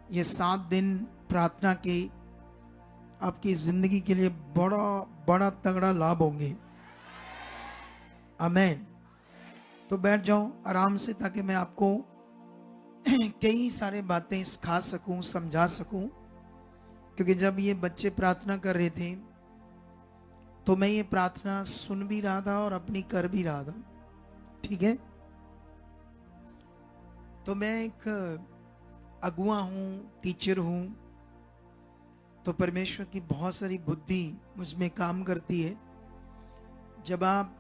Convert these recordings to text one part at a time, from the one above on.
ये 7 दिन प्रार्थना के आपकी जिंदगी के लिए बड़ा बड़ा तगड़ा लाभ होंगे। आमेन। तो बैठ जाओ आराम से, ताकि मैं आपको कई सारे बातें सिखा सकूं, समझा सकूं। क्योंकि जब ये बच्चे प्रार्थना कर रहे थे तो मैं ये प्रार्थना सुन भी रहा था और अपनी कर भी रहा था। ठीक है। तो मैं एक अगुआ हूं, टीचर हूं। तो परमेश्वर की बहुत सारी बुद्धि मुझ में काम करती है। जब आप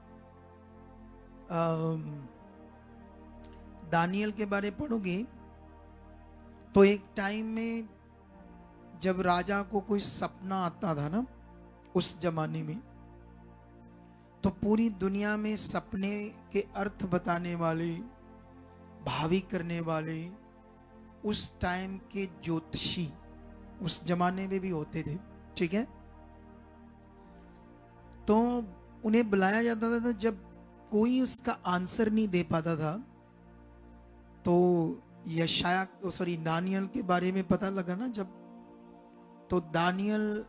दानियल के बारे पढ़ोगे तो एक टाइम में जब राजा को कोई सपना आता था ना, उस जमाने में, तो पूरी दुनिया में सपने के अर्थ बताने वाले, भावी करने वाले, उस टाइम के ज्योतिषी उस जमाने में भी होते थे। ठीक है। तो उन्हें बुलाया जाता था। तो जब कोई उसका आंसर नहीं दे पाता था तो यशाया सॉरी दानियल के बारे में पता लगा ना जब, तो दानियल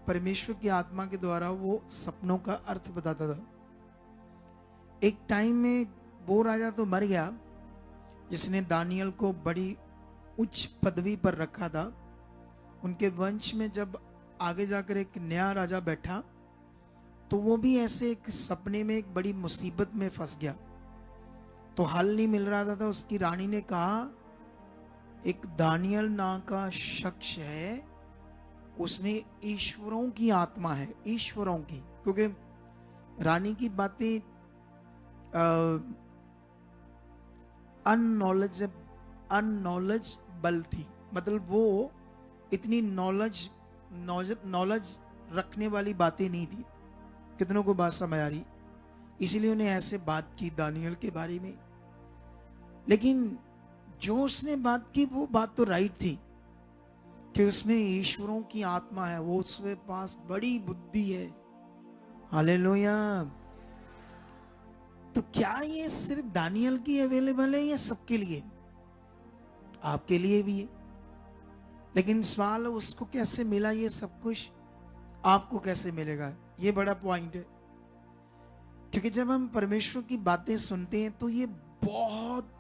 परमेश्वर की आत्मा के द्वारा वो सपनों का अर्थ बताता था। एक टाइम में वो राजा तो मर गया जिसने दानियल को बड़ी उच्च पदवी पर रखा था। उनके वंश में जब आगे जाकर एक नया राजा बैठा तो वो भी ऐसे एक सपने में एक बड़ी मुसीबत में फंस गया। तो हल नहीं मिल रहा था। तो उसकी रानी ने कहा, एक दानियल नाम का शख्स है, उसमें ईश्वरों की आत्मा है, ईश्वरों की। क्योंकि रानी की बातें अननॉलेजेबल थी। मतलब वो इतनी नॉलेज रखने वाली बातें नहीं थी। कितनों को बात समझ आ रही? इसीलिए उन्हें ऐसे बात की दानियल के बारे में। लेकिन जो उसने बात की वो बात तो राइट थी कि उसमें ईश्वरों की आत्मा है, वो उसके पास बड़ी बुद्धि है। हालेलुया। तो क्या ये सिर्फ दानियल की अवेलेबल है या सबके लिए? आपके लिए भी है। लेकिन सवाल उसको कैसे मिला ये सब कुछ, आपको कैसे मिलेगा, ये बड़ा पॉइंट है। क्योंकि जब हम परमेश्वर की बातें सुनते हैं तो ये बहुत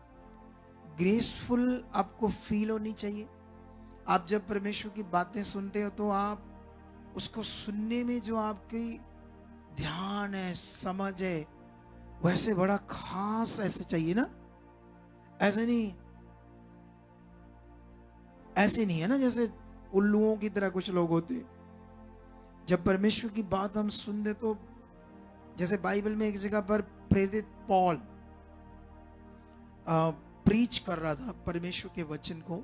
ग्रेसफुल आपको फील होनी चाहिए। आप जब परमेश्वर की बातें सुनते हो तो आप उसको सुनने में जो आपकी ध्यान है, समझ है, वैसे बड़ा खास ऐसे चाहिए ना। ऐसे नहीं, ऐसे नहीं है ना जैसे उल्लुओं की तरह कुछ लोग होते। जब परमेश्वर की बात हम सुनते तो जैसे बाइबल में एक जगह पर प्रेरित पॉल प्रीच कर रहा था परमेश्वर के वचन को।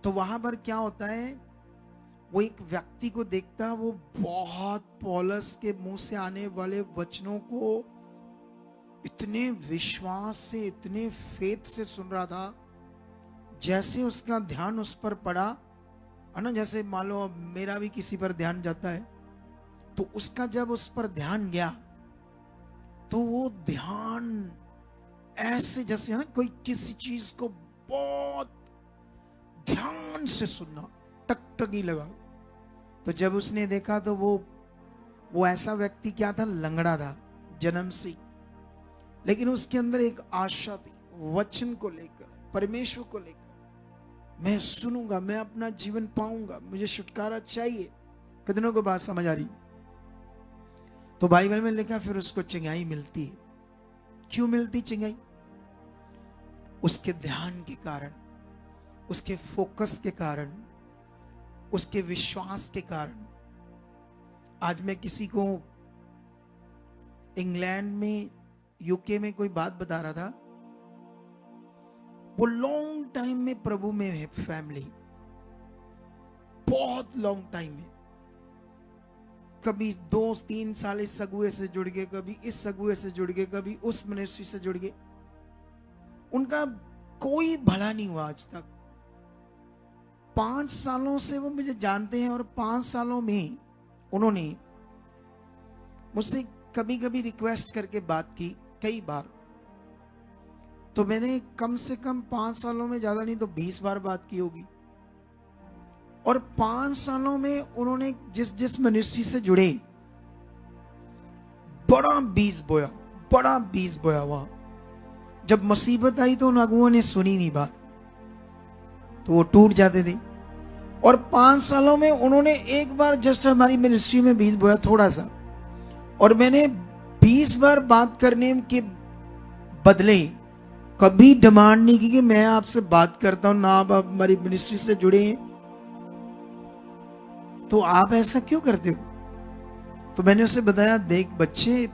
तो वहां पर क्या होता है, वो एक व्यक्ति को देखता, वो बहुत पौलुस के मुंह से आने वाले वचनों को इतने विश्वास से, इतने फेथ से सुन रहा था। जैसे उसका ध्यान उस पर पड़ा है ना, जैसे मान लो अब मेरा भी किसी पर ध्यान जाता है, तो उसका जब उस पर ध्यान गया तो वो ध्यान ऐसे जैसे है ना कोई किसी चीज को बहुत ध्यान से सुनना, टकटकी लगा। तो जब उसने देखा तो वो ऐसा व्यक्ति क्या था, लंगड़ा था जन्म से। लेकिन उसके अंदर एक आशा थी वचन को लेकर, परमेश्वर को लेकर। मैं सुनूंगा, मैं अपना जीवन पाऊंगा, मुझे छुटकारा चाहिए। कितनों को बात समझ आ रही? तो बाइबल में लिखा फिर उसको चिंगाई मिलती है। क्यों मिलती चिंगाई? उसके ध्यान के कारण, उसके फोकस के कारण, उसके विश्वास के कारण। आज मैं किसी को इंग्लैंड में, यूके में कोई बात बता रहा था। वो लॉन्ग टाइम में प्रभु में है, फैमिली बहुत लॉन्ग टाइम में, कभी 2-3 साल इस सगुए से जुड़ गए, कभी इस सगुए से जुड़ गए, कभी उस मिनिस्ट्री से जुड़ गए। उनका कोई भला नहीं हुआ आज तक। 5 सालों से वो मुझे जानते हैं और 5 सालों में उन्होंने मुझसे कभी कभी रिक्वेस्ट करके बात की, कई बार। तो मैंने कम से कम 5 सालों में ज्यादा नहीं तो 20 बार बात की होगी। और 5 सालों में उन्होंने जिस जिस मिनिस्ट्री से जुड़े बड़ा बीज बोया वहां। जब मुसीबत आई तो उन अगुओं ने सुनी नहीं बात, तो वो टूट जाते थे। और 5 सालों में उन्होंने एक बार जस्ट हमारी मिनिस्ट्री में बीज बोया थोड़ा सा, और मैंने 20 बार बात करने के बदले कभी डिमांड नहीं की कि मैं आपसे बात करता हूं ना, आप हमारी मिनिस्ट्री से जुड़े हैं, तो आप ऐसा क्यों करते हो? तो मैंने उसे बताया, देख बच्चे,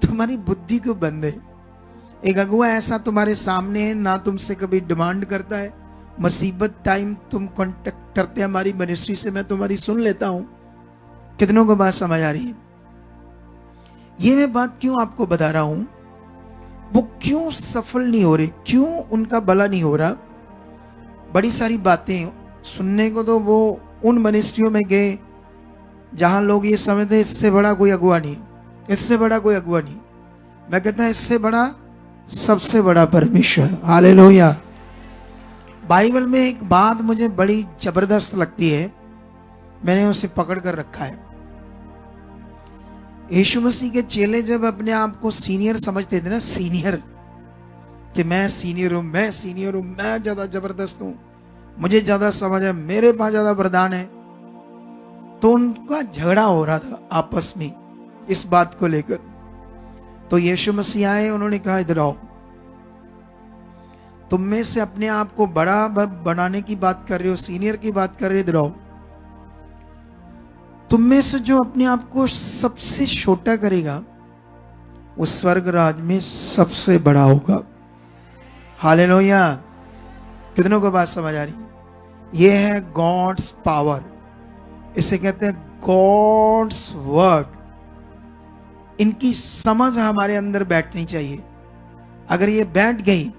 तुम्हारी बुद्धि क्यों बंद है? एक अगुआ ऐसा तुम्हारे सामने है, ना तुमसे कभी डिमांड करता है, मुसीबत टाइम तुम कांटेक्ट करते हैं हमारी मिनिस्ट्री से, मैं तुम्हारी सुन लेता हूं। कितनों को बात समझ आ रही है? ये मैं बात क्यों आपको बता रहा हूं, वो क्यों सफल नहीं हो रहे, क्यों उनका भला नहीं हो रहा? बड़ी सारी बातें सुनने को तो वो उन मिनिस्ट्रियों में गए जहां लोग ये समझते इससे बड़ा कोई अगुआ नहीं, इससे बड़ा कोई अगुआ नहीं। मैं कहता हूं इससे बड़ा सबसे बड़ा परमेश्वर। हालेलुया। बाइबल में एक बात मुझे बड़ी जबरदस्त लगती है, मैंने उसे पकड़ कर रखा है। यीशु मसीह के चेले जब अपने आप को सीनियर समझते थे ना, सीनियर, कि मैं सीनियर हूं, मैं सीनियर हूं, मैं ज्यादा जबरदस्त हूं, मुझे ज्यादा समझ है, मेरे पास ज्यादा वरदान है, तो उनका झगड़ा हो रहा था आपस में इस बात को लेकर। तो यीशु मसीह आए, उन्होंने कहा इधर आओ, तुम में से अपने आप को बड़ा बनाने की बात कर रहे हो, सीनियर की बात कर रहे हो, इधर आओ। तुम में से जो अपने आप को सबसे छोटा करेगा वो स्वर्ग राज में सबसे बड़ा होगा। हालेलुया। कितनों को बात समझ आ रही? ये है गॉड्स पावर, इसे कहते हैं गॉड्स वर्ड। इनकी समझ हमारे अंदर बैठनी चाहिए। अगर ये बैठ गई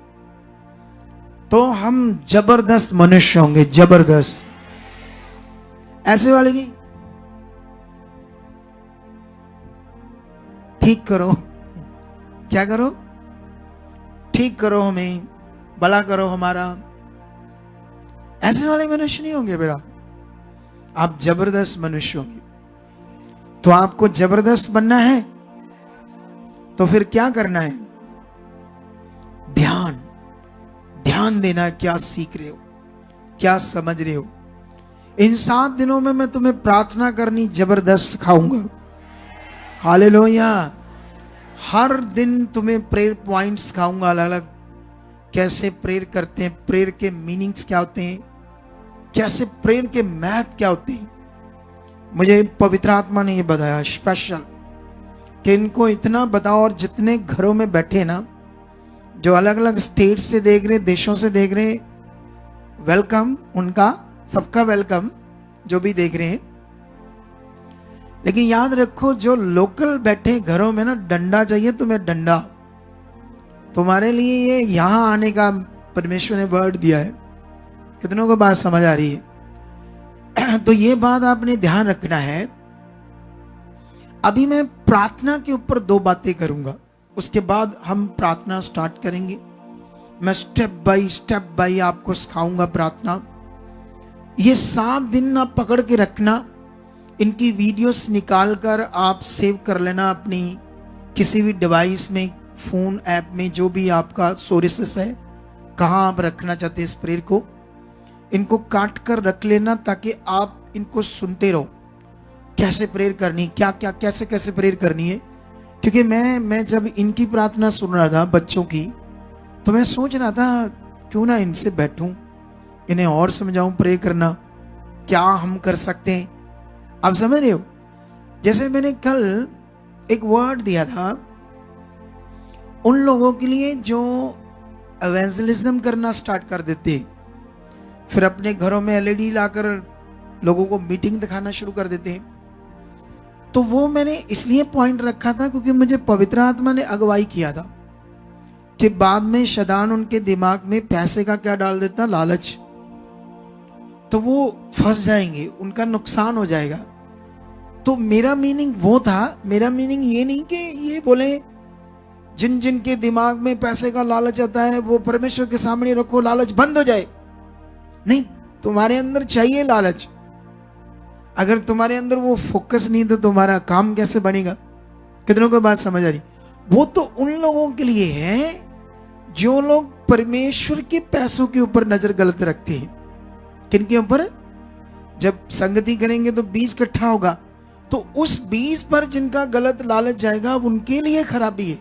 तो हम जबरदस्त मनुष्य होंगे, जबरदस्त। ऐसे वाले नहीं, ठीक करो, क्या करो? ठीक करो हमें, भला करो हमारा। ऐसे वाले मनुष्य नहीं होंगे बेटा, आप जबरदस्त मनुष्य होंगे। तो आपको जबरदस्त बनना है तो फिर क्या करना है? ध्यान देना, क्या सीख रहे हो, क्या समझ रहे हो। इन 7 दिनों में मैं तुम्हें प्रार्थना करनी जबरदस्त सिखाऊंगा। हालेलुया। हर दिन तुम्हें प्रेयर पॉइंट्स सिखाऊंगा अलग अलग, कैसे प्रेयर करते हैं, प्रेयर के मीनिंग्स क्या होते हैं, कैसे प्रेयर के महत्व क्या होते हैं। मुझे पवित्र आत्मा ने ये बताया स्पेशल कि इनको इतना बताओ, और जितने घरों में बैठे ना, जो अलग अलग स्टेट से देख रहे, देशों से देख रहे, वेलकम, उनका सबका वेलकम, जो भी देख रहे हैं। लेकिन याद रखो, जो लोकल बैठे घरों में ना, डंडा चाहिए तुम्हें, डंडा। तुम्हारे लिए ये यहां आने का परमेश्वर ने वर्ड दिया है। कितनों को बात समझ आ रही है? तो ये बात आपने ध्यान रखना है। अभी मैं प्रार्थना के ऊपर 2 बातें करूंगा, उसके बाद हम प्रार्थना स्टार्ट करेंगे। मैं स्टेप बाय आपको सिखाऊंगा प्रार्थना। ये 7 दिन आप पकड़ के रखना, इनकी वीडियोस निकाल कर आप सेव कर लेना अपनी किसी भी डिवाइस में, फोन ऐप में, जो भी आपका सोर्सेस है, कहाँ आप रखना चाहते हैं इस प्रेयर को, इनको काट कर रख लेना, ताकि आप इनको सुनते रहो कैसे प्रेयर करनी, क्या क्या कैसे कैसे प्रेयर करनी है। क्योंकि मैं जब इनकी प्रार्थना सुन रहा था बच्चों की, तो मैं सोच रहा था क्यों ना इनसे बैठूं, इन्हें और समझाऊं प्रे करना, क्या हम कर सकते हैं। आप समझ रहे हो? जैसे मैंने कल एक वर्ड दिया था उन लोगों के लिए जो एवेंजलिज्म करना स्टार्ट कर देते, फिर अपने घरों में एलईडी लाकर लोगों को मीटिंग दिखाना शुरू कर देते हैं। तो वो मैंने इसलिए पॉइंट रखा था क्योंकि मुझे पवित्र आत्मा ने अगुवाई किया था कि बाद में शैतान उनके दिमाग में पैसे का क्या डाल देता, लालच, तो वो फंस जाएंगे, उनका नुकसान हो जाएगा। तो मेरा मीनिंग वो था, मेरा मीनिंग ये नहीं कि ये बोले जिन जिन के दिमाग में पैसे का लालच आता है वो परमेश्वर के सामने रखो, लालच बंद हो जाए। नहीं, तुम्हारे अंदर चाहिए लालच। अगर तुम्हारे अंदर वो फोकस नहीं तो तुम्हारा काम कैसे बनेगा? कितनों को बात समझ आ रही? वो तो उन लोगों के लिए है जो लोग परमेश्वर के पैसों के ऊपर नजर गलत रखते हैं। किनके ऊपर? जब संगति करेंगे तो 20 इकट्ठा होगा, तो उस 20 पर जिनका गलत लालच जाएगा उनके लिए खराबी है।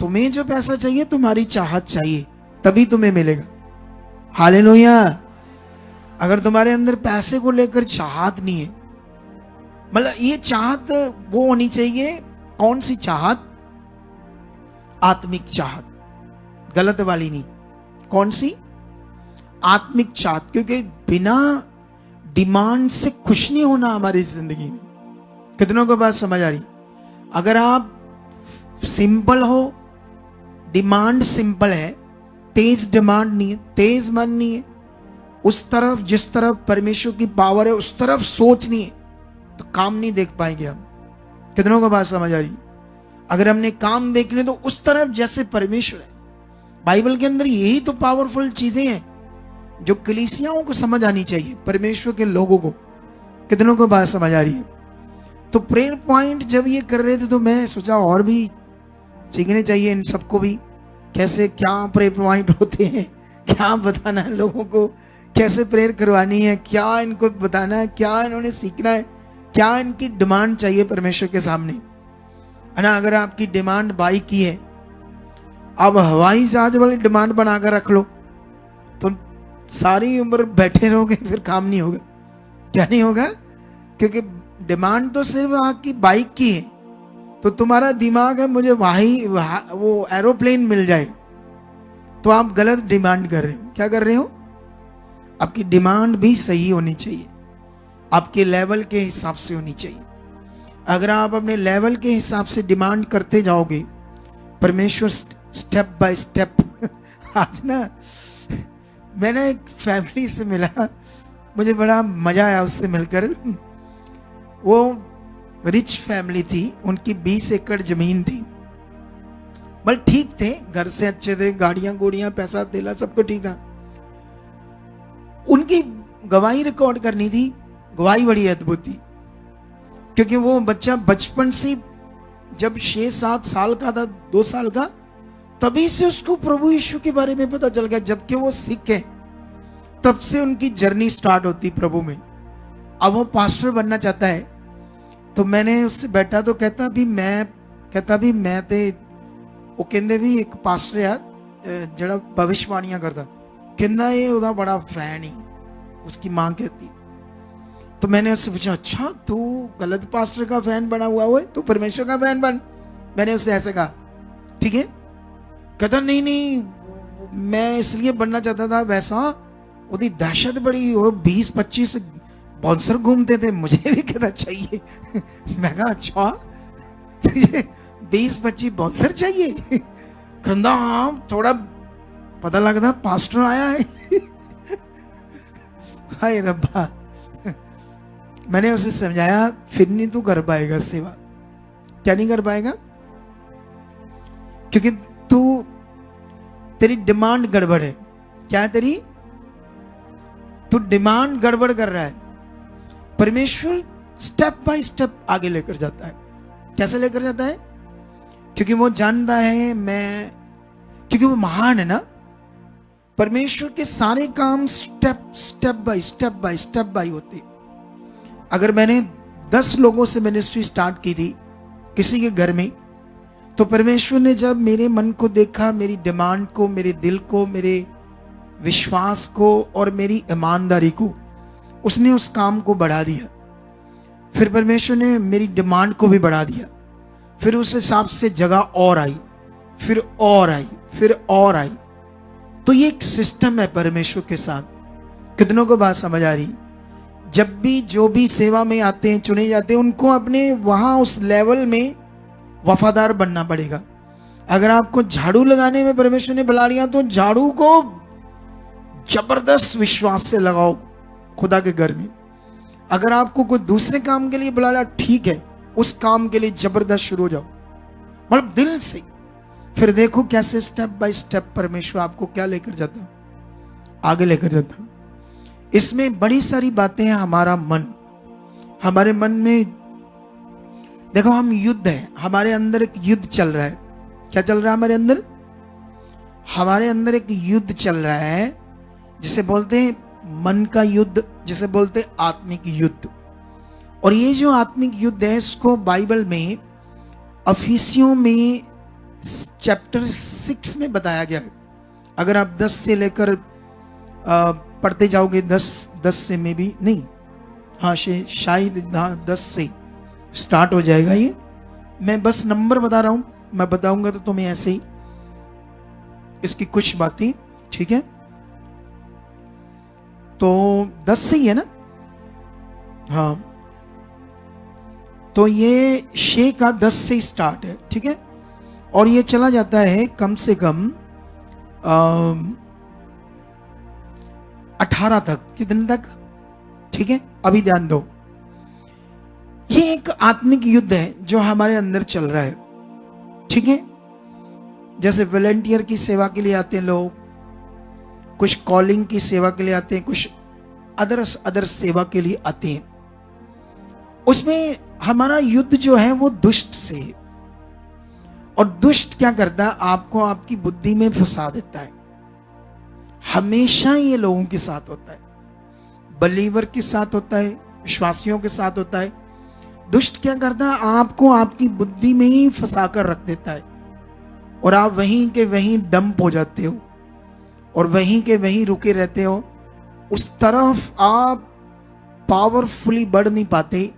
तुम्हें जो पैसा चाहिए तुम्हारी चाहत चाहिए, तभी तुम्हें मिलेगा। हालेलुया। अगर तुम्हारे अंदर पैसे को लेकर चाहत नहीं है, मतलब ये चाहत वो होनी चाहिए, कौन सी चाहत? आत्मिक चाहत, गलत वाली नहीं। कौन सी? आत्मिक चाहत। क्योंकि बिना डिमांड से कुछ नहीं होना हमारी जिंदगी में। कितनों को बात समझ आ रही? अगर आप सिंपल हो, डिमांड सिंपल है, तेज डिमांड नहीं है, तेज मन नहीं है, उस तरफ जिस तरफ परमेश्वर की पावर है उस तरफ सोच नहीं है, तो काम नहीं देख पाएंगे हम। कितनों को बात समझ आ रही? अगर हमने काम देखने तो उस तरफ जैसे परमेश्वर है। बाइबल के अंदर यही तो पावरफुल चीजें हैं जो कलीसियाओं को समझ आनी चाहिए, परमेश्वर के लोगों को। कितनों को बात समझ आ रही है? तो प्रेयर पॉइंट जब ये कर रहे थे तो मैं सोचा और भी सीखने चाहिए इन सबको भी, कैसे क्या प्रेयर पॉइंट होते हैं, क्या बताना है लोगों को, कैसे प्रेयर करवानी है, क्या इनको बताना है, क्या इन्होंने सीखना है, क्या इनकी डिमांड चाहिए परमेश्वर के सामने, है ना। अगर आपकी डिमांड बाइक की है, आप हवाई जहाज वाली डिमांड बनाकर रख लो तो सारी उम्र बैठे रहोगे, फिर काम नहीं होगा। क्या नहीं होगा? क्योंकि डिमांड तो सिर्फ आपकी बाइक की है, तो तुम्हारा दिमाग है मुझे वो एरोप्लेन मिल जाए, तो आप गलत डिमांड कर रहे हो। क्या कर रहे हो? आपकी डिमांड भी सही होनी चाहिए, आपके लेवल के हिसाब से होनी चाहिए। अगर आप अपने लेवल के हिसाब से डिमांड करते जाओगे, परमेश्वर स्टेप बाय स्टेप आज ना मैंने एक फैमिली से मिला, मुझे बड़ा मजा आया उससे मिलकर। वो रिच फैमिली थी, उनकी 20 एकड़ जमीन थी, बट ठीक थे, घर से अच्छे थे, गाड़ियां गोड़ियां पैसा तेला सब कुछ ठीक था। उनकी गवाही रिकॉर्ड करनी थी। गवाही बड़ी अद्भुत थी, क्योंकि वो बच्चा बचपन से जब 6-7 साल का था, 2 साल का, तभी से उसको प्रभु यीशु के बारे में पता चल गया। जबकि वो सिख है, तब से उनकी जर्नी स्टार्ट होती प्रभु में। अब वो पास्टर बनना चाहता है, तो मैंने उससे बैठा तो कहता भी मैं ते वो कहंदे भी एक पास्टर यार जड़ा भविष्यवाणियां करता, कहना ये उदा बड़ा फैन ही, उसकी मां कहती। तो मैंने उससे पूछा, अच्छा तू गलत पास्टर का फैन बना हुआ है, तू परमेश्वर का फैन बन। मैंने उससे ऐसे कहा, ठीक है। कहता नहीं मैं इसलिए बनना चाहता था वैसा, उसकी दहशत बड़ी, वो 20-25 बाउंसर घूमते थे, मुझे भी कहता चाहिए। मैं कहा अच्छा तुझे 20-25 बाउंसर चाहिए? कहता हाँ, थोड़ा पता लगता पास्टर आया है। हाय रब्बा। मैंने उसे समझाया, फिर नहीं तू कर पाएगा सेवा। क्या नहीं कर पाएगा? क्योंकि तेरी डिमांड गड़बड़ है। क्या है तेरी? तू डिमांड गड़बड़ कर रहा है। परमेश्वर स्टेप बाय स्टेप आगे लेकर जाता है। कैसे लेकर जाता है? क्योंकि वो जानता है क्योंकि वो महान है ना। परमेश्वर के सारे काम स्टेप बाय होते। अगर मैंने 10 लोगों से मिनिस्ट्री स्टार्ट की थी किसी के घर में, तो परमेश्वर ने जब मेरे मन को देखा, मेरी डिमांड को, मेरे दिल को, मेरे विश्वास को और मेरी ईमानदारी को, उसने उस काम को बढ़ा दिया। फिर परमेश्वर ने मेरी डिमांड को भी बढ़ा दिया। फिर उस हिसाब से जगह और आई, फिर और आई, फिर और आई। तो ये एक सिस्टम है परमेश्वर के साथ। कितनों को बात समझ आ रही? जब भी जो भी सेवा में आते हैं, चुने जाते हैं, उनको अपने वहां उस लेवल में वफादार बनना पड़ेगा। अगर आपको झाड़ू लगाने में परमेश्वर ने बुला लिया, तो झाड़ू को जबरदस्त विश्वास से लगाओ खुदा के घर में। अगर आपको कोई दूसरे काम के लिए बुला लिया, ठीक है, उस काम के लिए जबरदस्त शुरू हो जाओ, मतलब दिल से। फिर देखो कैसे स्टेप बाय स्टेप परमेश्वर आपको क्या लेकर जाता, आगे लेकर जाता। इसमें बड़ी सारी बातें हैं। हमारा मन, हमारे मन में देखो, हम युद्ध है, हमारे अंदर एक युद्ध चल रहा है। क्या चल रहा है हमारे अंदर? हमारे अंदर एक युद्ध चल रहा है, जिसे बोलते हैं मन का युद्ध, जिसे बोलते हैं आत्मिक युद्ध। और ये जो आत्मिक युद्ध है, इसको बाइबल में अफिसियों में चैप्टर 6 में बताया गया है। अगर आप 10 से लेकर पढ़ते जाओगे, 10 से में भी नहीं, हाँ शायद 10 से स्टार्ट हो जाएगा ये। मैं बस नंबर बता रहा हूं, मैं बताऊंगा तो तुम्हें ऐसे ही इसकी कुछ बातें, ठीक है? तो 10 से ही है ना? हाँ, तो ये 6 का 10 से स्टार्ट है, ठीक है? और ये चला जाता है कम से कम 18 तक। कितने तक? ठीक है, अभी ध्यान दो। ये एक आत्मिक युद्ध है जो हमारे अंदर चल रहा है, ठीक है? जैसे वॉलंटियर की सेवा के लिए आते हैं लोग, कुछ कॉलिंग की सेवा के लिए आते हैं, कुछ अदर सेवा के लिए आते हैं। उसमें हमारा युद्ध जो है वो दुष्ट से है। और दुष्ट क्या करता है? आपको आपकी बुद्धि में फंसा देता है। हमेशा ये लोगों के साथ होता है, बलीवर के साथ होता है, विश्वासियों के साथ होता है। दुष्ट क्या करता है? आपको आपकी बुद्धि में ही फंसा कर रख देता है, और आप वहीं के वहीं डंप हो जाते हो, और वहीं के वहीं रुके रहते हो। उस तरफ आप पावरफुली बढ़ नहीं पाते।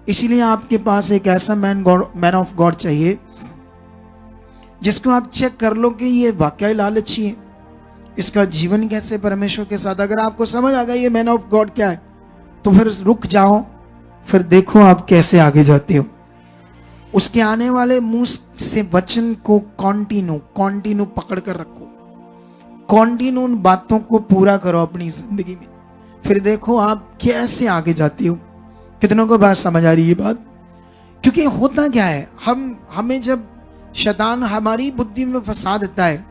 इसीलिए आपके पास एक ऐसा मैन ऑफ गॉड चाहिए जिसको आप चेक कर लो कि ये वाकई लालची है, इसका जीवन कैसे परमेश्वर के साथ। अगर आपको समझ आ गया ये मैन ऑफ गॉड क्या है, तो फिर रुक जाओ, फिर देखो आप कैसे आगे जाते हो। उसके आने वाले मुंह से वचन को कॉन्टिन्यू पकड़ कर रखो, कॉन्टिन्यू उन बातों को पूरा करो अपनी जिंदगी में, फिर देखो आप कैसे आगे जाते हो। कितनों को बात समझ आ रही है बात? क्योंकि होता क्या है, हमें जब शैतान हमारी बुद्धि में फंसा देता है,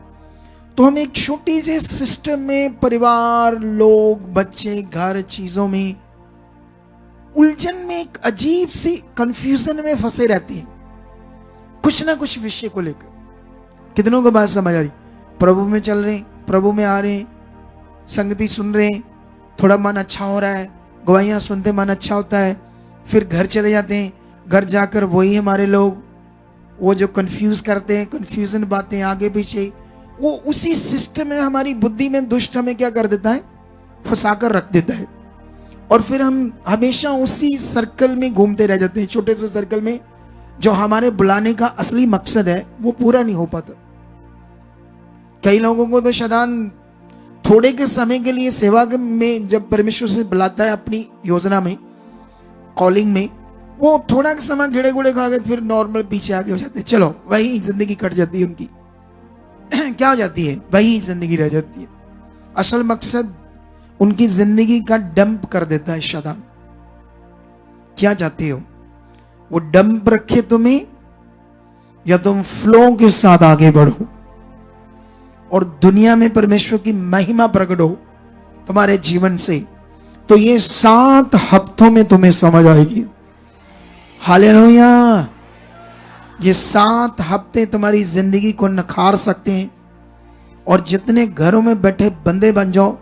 तो हम एक छोटी सी सिस्टम में, परिवार, लोग, बच्चे, घर, चीजों में, उलझन में, एक अजीब सी कंफ्यूजन में फंसे रहते हैं, कुछ ना कुछ विषय को लेकर। कितनों को बात समझ आ रही? प्रभु में चल रहे, प्रभु में आ रहे, संगति सुन रहे, थोड़ा मन अच्छा हो रहा है, गवाहियां सुनते मन अच्छा होता है, फिर घर चले जाते हैं। घर जाकर वही हमारे लोग, वो जो कंफ्यूज करते हैं, कंफ्यूजन बातें आगे पीछे, वो उसी सिस्टम में हमारी बुद्धि में दुष्ट हमें क्या कर देता है? फंसा कर रख देता है। और फिर हम हमेशा उसी सर्कल में घूमते रह जाते हैं, छोटे से सर्कल में। जो हमारे बुलाने का असली मकसद है वो पूरा नहीं हो पाता। कई लोगों को तो शैतान थोड़े के समय के लिए सेवा में जब परमेश्वर से बुलाता है अपनी योजना में, कॉलिंग में, वो थोड़ा का समय घेड़े गुड़े खा के फिर नॉर्मल पीछे आगे हो जाते हैं। चलो, वही जिंदगी कट जाती है उनकी। क्या हो जाती है? वही जिंदगी रह जाती है। असल मकसद उनकी जिंदगी का डंप कर देता है शैतान। क्या चाहते हो? वो डंप रखे तुम्हें, या तुम फ्लो के साथ आगे बढ़ो और दुनिया में परमेश्वर की महिमा प्रकट हो तुम्हारे जीवन से। तो ये 7 हफ्तों में तुम्हें समझ आएगी। हालेलुया! ये 7 हफ्ते तुम्हारी जिंदगी को नखार सकते हैं। और जितने घरों में बैठे बंदे बन जाओ,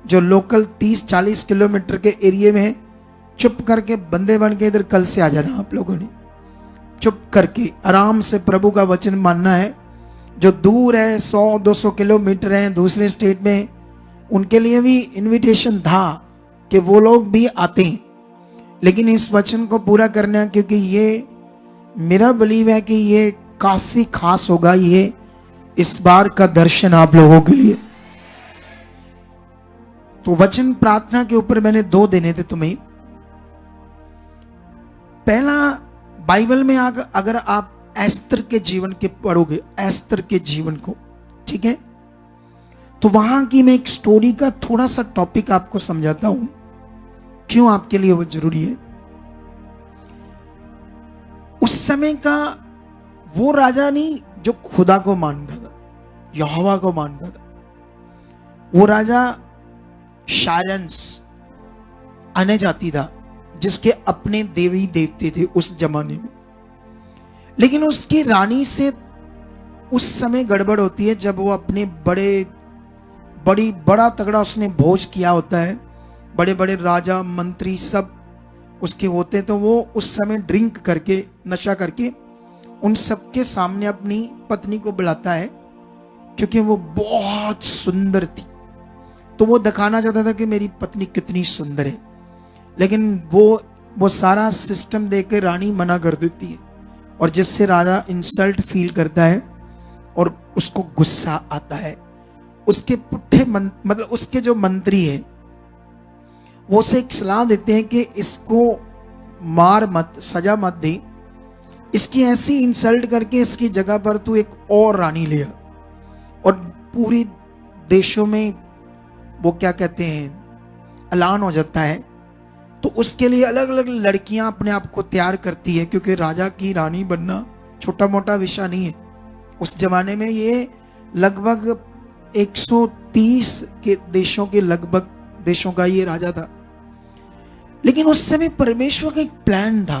जो लोकल 30-40 किलोमीटर के एरिया में है, चुप करके बंदे बन के इधर कल से आ जाना। आप लोगों ने चुप करके आराम से प्रभु का वचन मानना है। जो दूर है, 100-200 किलोमीटर है दूसरे स्टेट में, उनके लिए भी इनविटेशन था कि वो लोग भी आते हैं। लेकिन इस वचन को पूरा करना, क्योंकि ये मेरा बिलीव है कि ये काफी खास होगा, ये इस बार का दर्शन आप लोगों के लिए। तो वचन प्रार्थना के ऊपर मैंने 2 देने थे तुम्हें। पहला, बाइबल में अगर आप एस्तर के जीवन के पढ़ोगे, एस्तर के जीवन को, ठीक है, तो वहां की मैं एक स्टोरी का थोड़ा सा टॉपिक आपको समझाता हूं, क्यों आपके लिए वो जरूरी है। उस समय का वो राजा नहीं जो खुदा को मानता था, यहोवा को मानता था। वो राजा शायरन्स, आने जाती था, जिसके अपने देवी देवते थे उस जमाने में। लेकिन उसकी रानी से उस समय गड़बड़ होती है जब वो अपने बड़ा तगड़ा उसने भोज किया होता है, बड़े बड़े राजा मंत्री सब उसके होते, तो वो उस समय ड्रिंक करके, नशा करके उन सबके सामने अपनी पत्नी को बुलाता है, क्योंकि वो बहुत सुंदर थी। तो वो दिखाना चाहता था कि मेरी पत्नी कितनी सुंदर है। लेकिन वो सारा सिस्टम देकर रानी मना कर देती है, और जिससे राजा इंसल्ट फील करता है और उसको गुस्सा आता है। उसके पुट्ठे मतलब उसके जो मंत्री है वो उसे एक सलाह देते हैं कि इसको मार मत, सजा मत दे, इसकी ऐसी इंसल्ट करके इसकी जगह पर तू एक और रानी ले आ। और पूरी देशों में वो क्या कहते हैं, ऐलान हो जाता है। तो उसके लिए अलग अलग लड़कियां अपने आप को तैयार करती है, क्योंकि राजा की रानी बनना छोटा मोटा विषय नहीं है। उस जमाने में ये लगभग 130 के देशों का ये राजा था। लेकिन उस समय परमेश्वर का एक प्लान था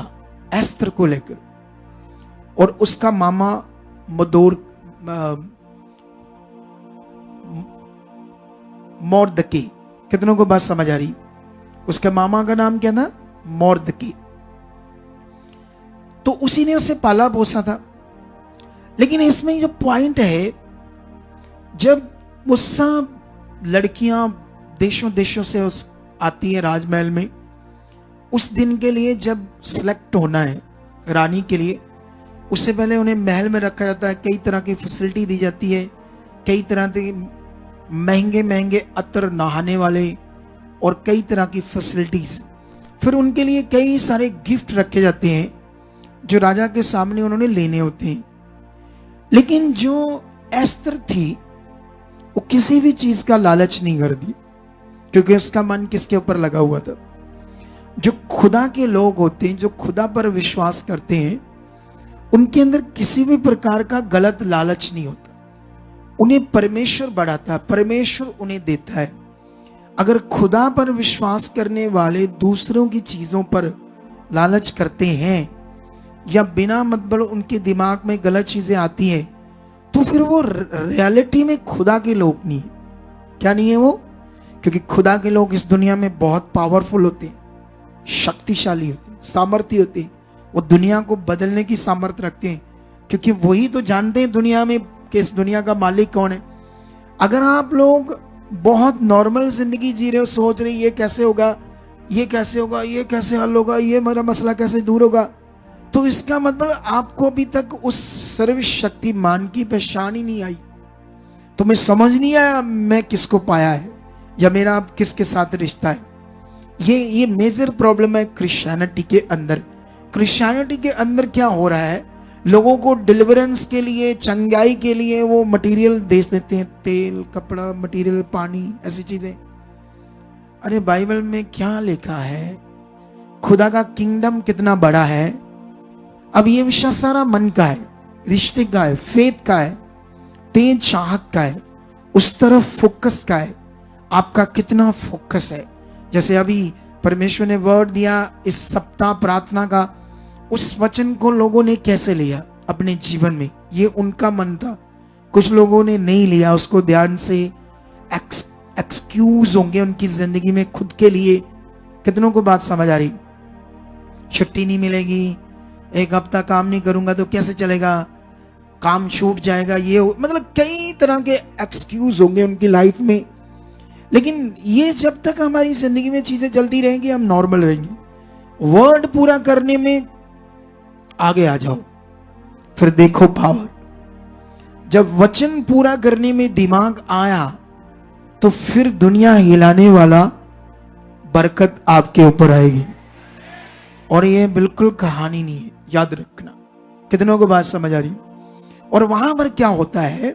एस्तर को लेकर, और उसका मामा मोर्दकी, कितनों को बात समझ आ रही? उसके मामा का नाम क्या था? मोर्दकी। तो उसी ने उसे पाला पोसा था। लेकिन इसमें जो पॉइंट है, जब वो सब लड़कियां देशों देशों से आती है राजमहल में, उस दिन के लिए जब सिलेक्ट होना है रानी के लिए, उससे पहले उन्हें महल में रखा जाता है। कई तरह की फैसिलिटी दी जाती है, कई तरह के महंगे महंगे अतर नहाने वाले और कई तरह की फैसिलिटीज। फिर उनके लिए कई सारे गिफ्ट रखे जाते हैं जो राजा के सामने उन्होंने लेने होते हैं। लेकिन जो एस्तर थी वो किसी भी चीज का लालच नहीं करती, क्योंकि उसका मन किसके ऊपर लगा हुआ था? जो खुदा के लोग होते हैं, जो खुदा पर विश्वास करते हैं, उनके अंदर किसी भी प्रकार का गलत लालच नहीं होता। उन्हें परमेश्वर बढ़ाता है, परमेश्वर उन्हें देता है। अगर खुदा पर विश्वास करने वाले दूसरों की चीजों पर लालच करते हैं, या बिना मतलब उनके दिमाग में गलत चीजें आती हैं, तो फिर वो रियलिटी में खुदा के लोग नहीं है। क्या नहीं है वो? क्योंकि खुदा के लोग इस दुनिया में बहुत पावरफुल होते हैं, शक्तिशाली होते हैं, सामर्थ्य होते हैं। वो दुनिया को बदलने की सामर्थ्य रखते हैं, क्योंकि वही तो जानते हैं दुनिया में कि इस दुनिया का मालिक कौन है। अगर आप लोग बहुत नॉर्मल जिंदगी जी रहे हो, सोच रहे ये कैसे होगा, ये कैसे होगा, ये कैसे हल होगा, ये मेरा मसला कैसे दूर होगा, तो इसका मतलब आपको अभी तक उस सर्वशक्तिमान की पहचान ही नहीं आई। तुम्हें समझ नहीं आया मैं किसको पाया है, या मेरा अब किसके साथ रिश्ता है। ये मेजर प्रॉब्लम है क्रिश्चियनिटी के अंदर। क्रिश्चियनिटी के अंदर क्या हो रहा है, लोगों को डिलीवरेंस के लिए, चंगाई के लिए वो मटेरियल दे देते हैं, तेल, कपड़ा, मटेरियल, पानी, ऐसी चीजें। अरे बाइबल में क्या लिखा है? खुदा का किंगडम कितना बड़ा है। अब ये विषय सारा मन का है, रिश्ते का है, फेथ का है, तेज चाहत का है, उस तरफ फोकस का है। आपका कितना फोकस है? जैसे अभी परमेश्वर ने वर्ड दिया इस सप्ताह प्रार्थना का, उस वचन को लोगों ने कैसे लिया अपने जीवन में? ये उनका मन था। कुछ लोगों ने नहीं लिया उसको ध्यान से, एक्सक्यूज होंगे उनकी जिंदगी में खुद के लिए। कितनों को बात समझ आ रही? छुट्टी नहीं मिलेगी, एक हफ्ता काम नहीं करूंगा तो कैसे चलेगा, काम छूट जाएगा, ये मतलब कई तरह के एक्सक्यूज होंगे उनकी लाइफ में। लेकिन ये जब तक हमारी जिंदगी में चीजें चलती रहेंगी, हम नॉर्मल रहेंगे। वर्ड पूरा करने में आगे आ जाओ, फिर देखो पावर। जब वचन पूरा करने में दिमाग आया, तो फिर दुनिया हिलाने वाला बरकत आपके ऊपर आएगी। और ये बिल्कुल कहानी नहीं है, याद रखना। कितनों को बात समझ आ रही? और वहां पर क्या होता है,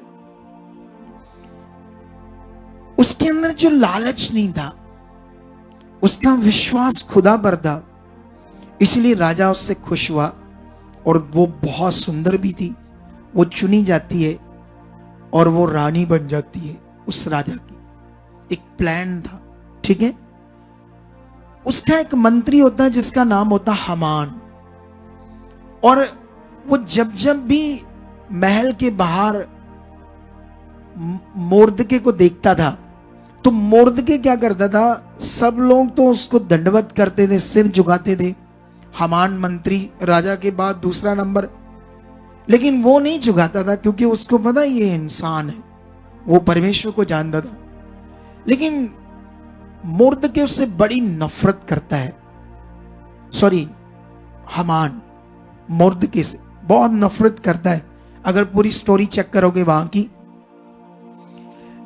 उसके अंदर जो लालच नहीं था, उसका विश्वास खुदा पर था, इसलिए राजा उससे खुश हुआ। और वो बहुत सुंदर भी थी, वो चुनी जाती है और वो रानी बन जाती है उस राजा की। एक प्लान था, ठीक है। उसका एक मंत्री होता है जिसका नाम होता हामान। और वो जब जब भी महल के बाहर मोर्दके को देखता था तो मोर्दके क्या करता था, सब लोग तो उसको दंडवत करते थे, सिर झुकाते थे। हामान मंत्री राजा के बाद दूसरा नंबर, लेकिन वो नहीं झुकाता था क्योंकि उसको पता ये इंसान है, वो परमेश्वर को जानता था। लेकिन मोर्दके उससे बड़ी नफरत करता है, सॉरी हामान मोर्दके से बहुत नफरत करता है, अगर पूरी स्टोरी चेक करोगे वहां की।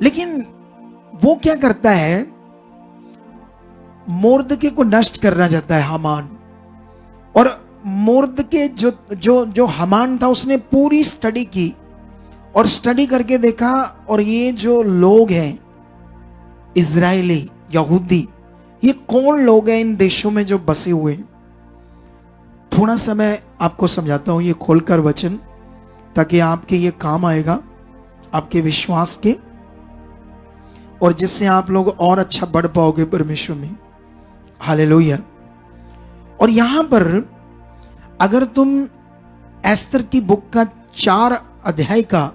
लेकिन वो क्या करता है, मोर्दके को नष्ट करना चाहता है हामान। और मोर्दके जो हामान था उसने पूरी स्टडी की और स्टडी करके देखा, और ये जो लोग हैं इजरायली यहूदी, ये कौन लोग हैं इन देशों में जो बसे हुए। थोड़ा सा मैं आपको समझाता हूं ये खोलकर वचन, ताकि आपके ये काम आएगा, आपके विश्वास के, और जिससे आप लोग और अच्छा बढ़ पाओगे परमेश्वर में। हालेलुया। और यहां पर अगर तुम एस्तर की बुक का 4 अध्याय का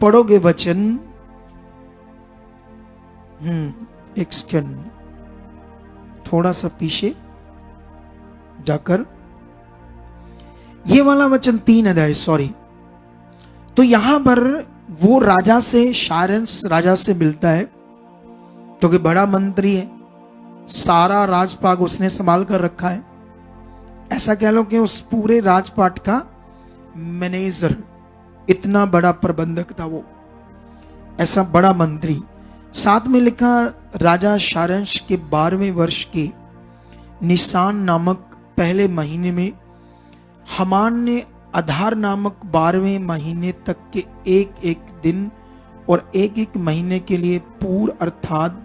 पढ़ोगे वचन, एक सेकंड, थोड़ा सा पीछे जाकर, ये वाला वचन 3 अध्याय, सॉरी। तो यहां पर वो राजा से, शारंस राजा से मिलता है, क्योंकि बड़ा मंत्री है, सारा राजपाट उसने संभाल कर रखा है। ऐसा कह लो कि उस पूरे राजपाट का मैनेजर, इतना बड़ा प्रबंधक था वो, ऐसा बड़ा मंत्री। साथ में लिखा, राजा शारंश के 12वें वर्ष के निसान नामक पहले महीने में हामान ने अधार नामक 12वें महीने तक के एक एक दिन और एक एक महीने के लिए पूर अर्थात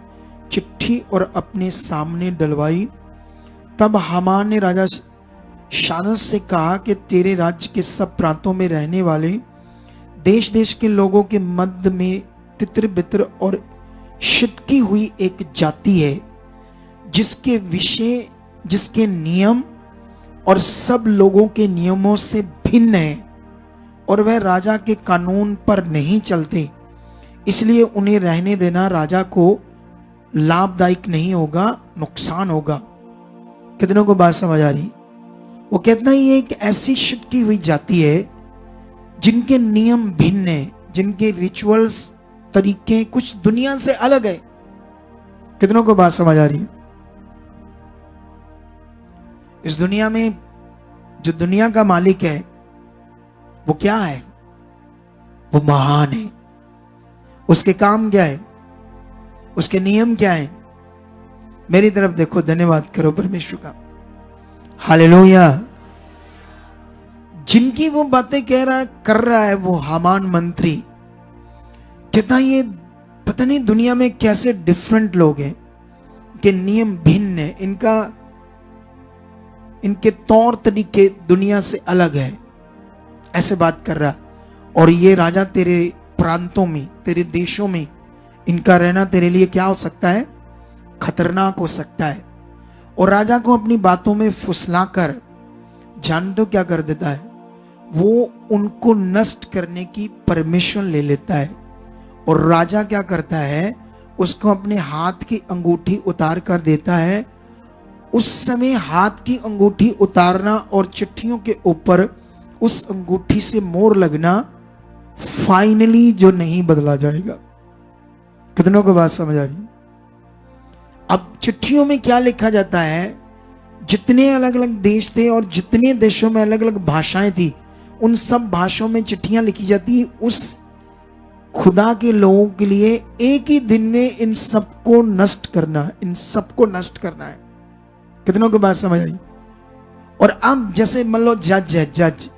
चिट्ठी और अपने सामने डलवाई। तब हामान ने राजा शारंश से कहा कि तेरे राज्य के सब प्रांतों में रहने वाले देश देश के लोगों के मध्य में तितर बितर और छिटकी हुई एक जाति है, जिसके विषय, जिसके नियम और सब लोगों के नियमों से भिन्न है, और वह राजा के कानून पर नहीं चलते, इसलिए उन्हें रहने देना राजा को लाभदायक नहीं होगा, नुकसान होगा। कितनों को बात समझ आ रही? वो कहता है ये एक ऐसी छिटकी हुई जाति है जिनके नियम भिन्न है, जिनके रिचुअल्स, तरीके कुछ दुनिया से अलग है। कितनों को बात समझ आ रही है? इस दुनिया में जो दुनिया का मालिक है वो क्या है? वो महान है। उसके काम क्या है? उसके नियम क्या है? मेरी तरफ देखो, धन्यवाद करो परमेश्वर का। हालेलुया। जिनकी वो बातें कह रहा है, कर रहा है वो हामान मंत्री, कहता ये पता नहीं दुनिया में कैसे डिफरेंट लोग हैं, के नियम भिन्न है, इनके तौर तरीके दुनिया से अलग है, ऐसे बात कर रहा। और ये राजा तेरे प्रांतों में, तेरे देशों में इनका रहना तेरे लिए क्या हो सकता है? खतरनाक हो सकता है। और राजा को अपनी बातों में फुसलाकर जान दो क्या कर देता है, वो उनको नष्ट करने की परमिशन ले लेता है। और राजा क्या करता है, उसको अपने हाथ की अंगूठी उतार कर देता है। उस समय हाथ की अंगूठी उतारना और चिट्ठियों के ऊपर उस अंगूठी से मोहर लगना फाइनली जो नहीं बदला जाएगा। कितनों को बात समझ आ रही? अब चिट्ठियों में क्या लिखा जाता है, जितने अलग अलग देश थे और जितने देशों में अलग अलग भाषाएं थी, उन सब भाषाओं में चिट्ठियां लिखी जाती। उस खुदा के लोगों के लिए एक ही दिन में इन सबको नष्ट करना, इन सबको नष्ट करना है। कितनों को बात समझ आई? और अब जैसे मान लो जज है, जज,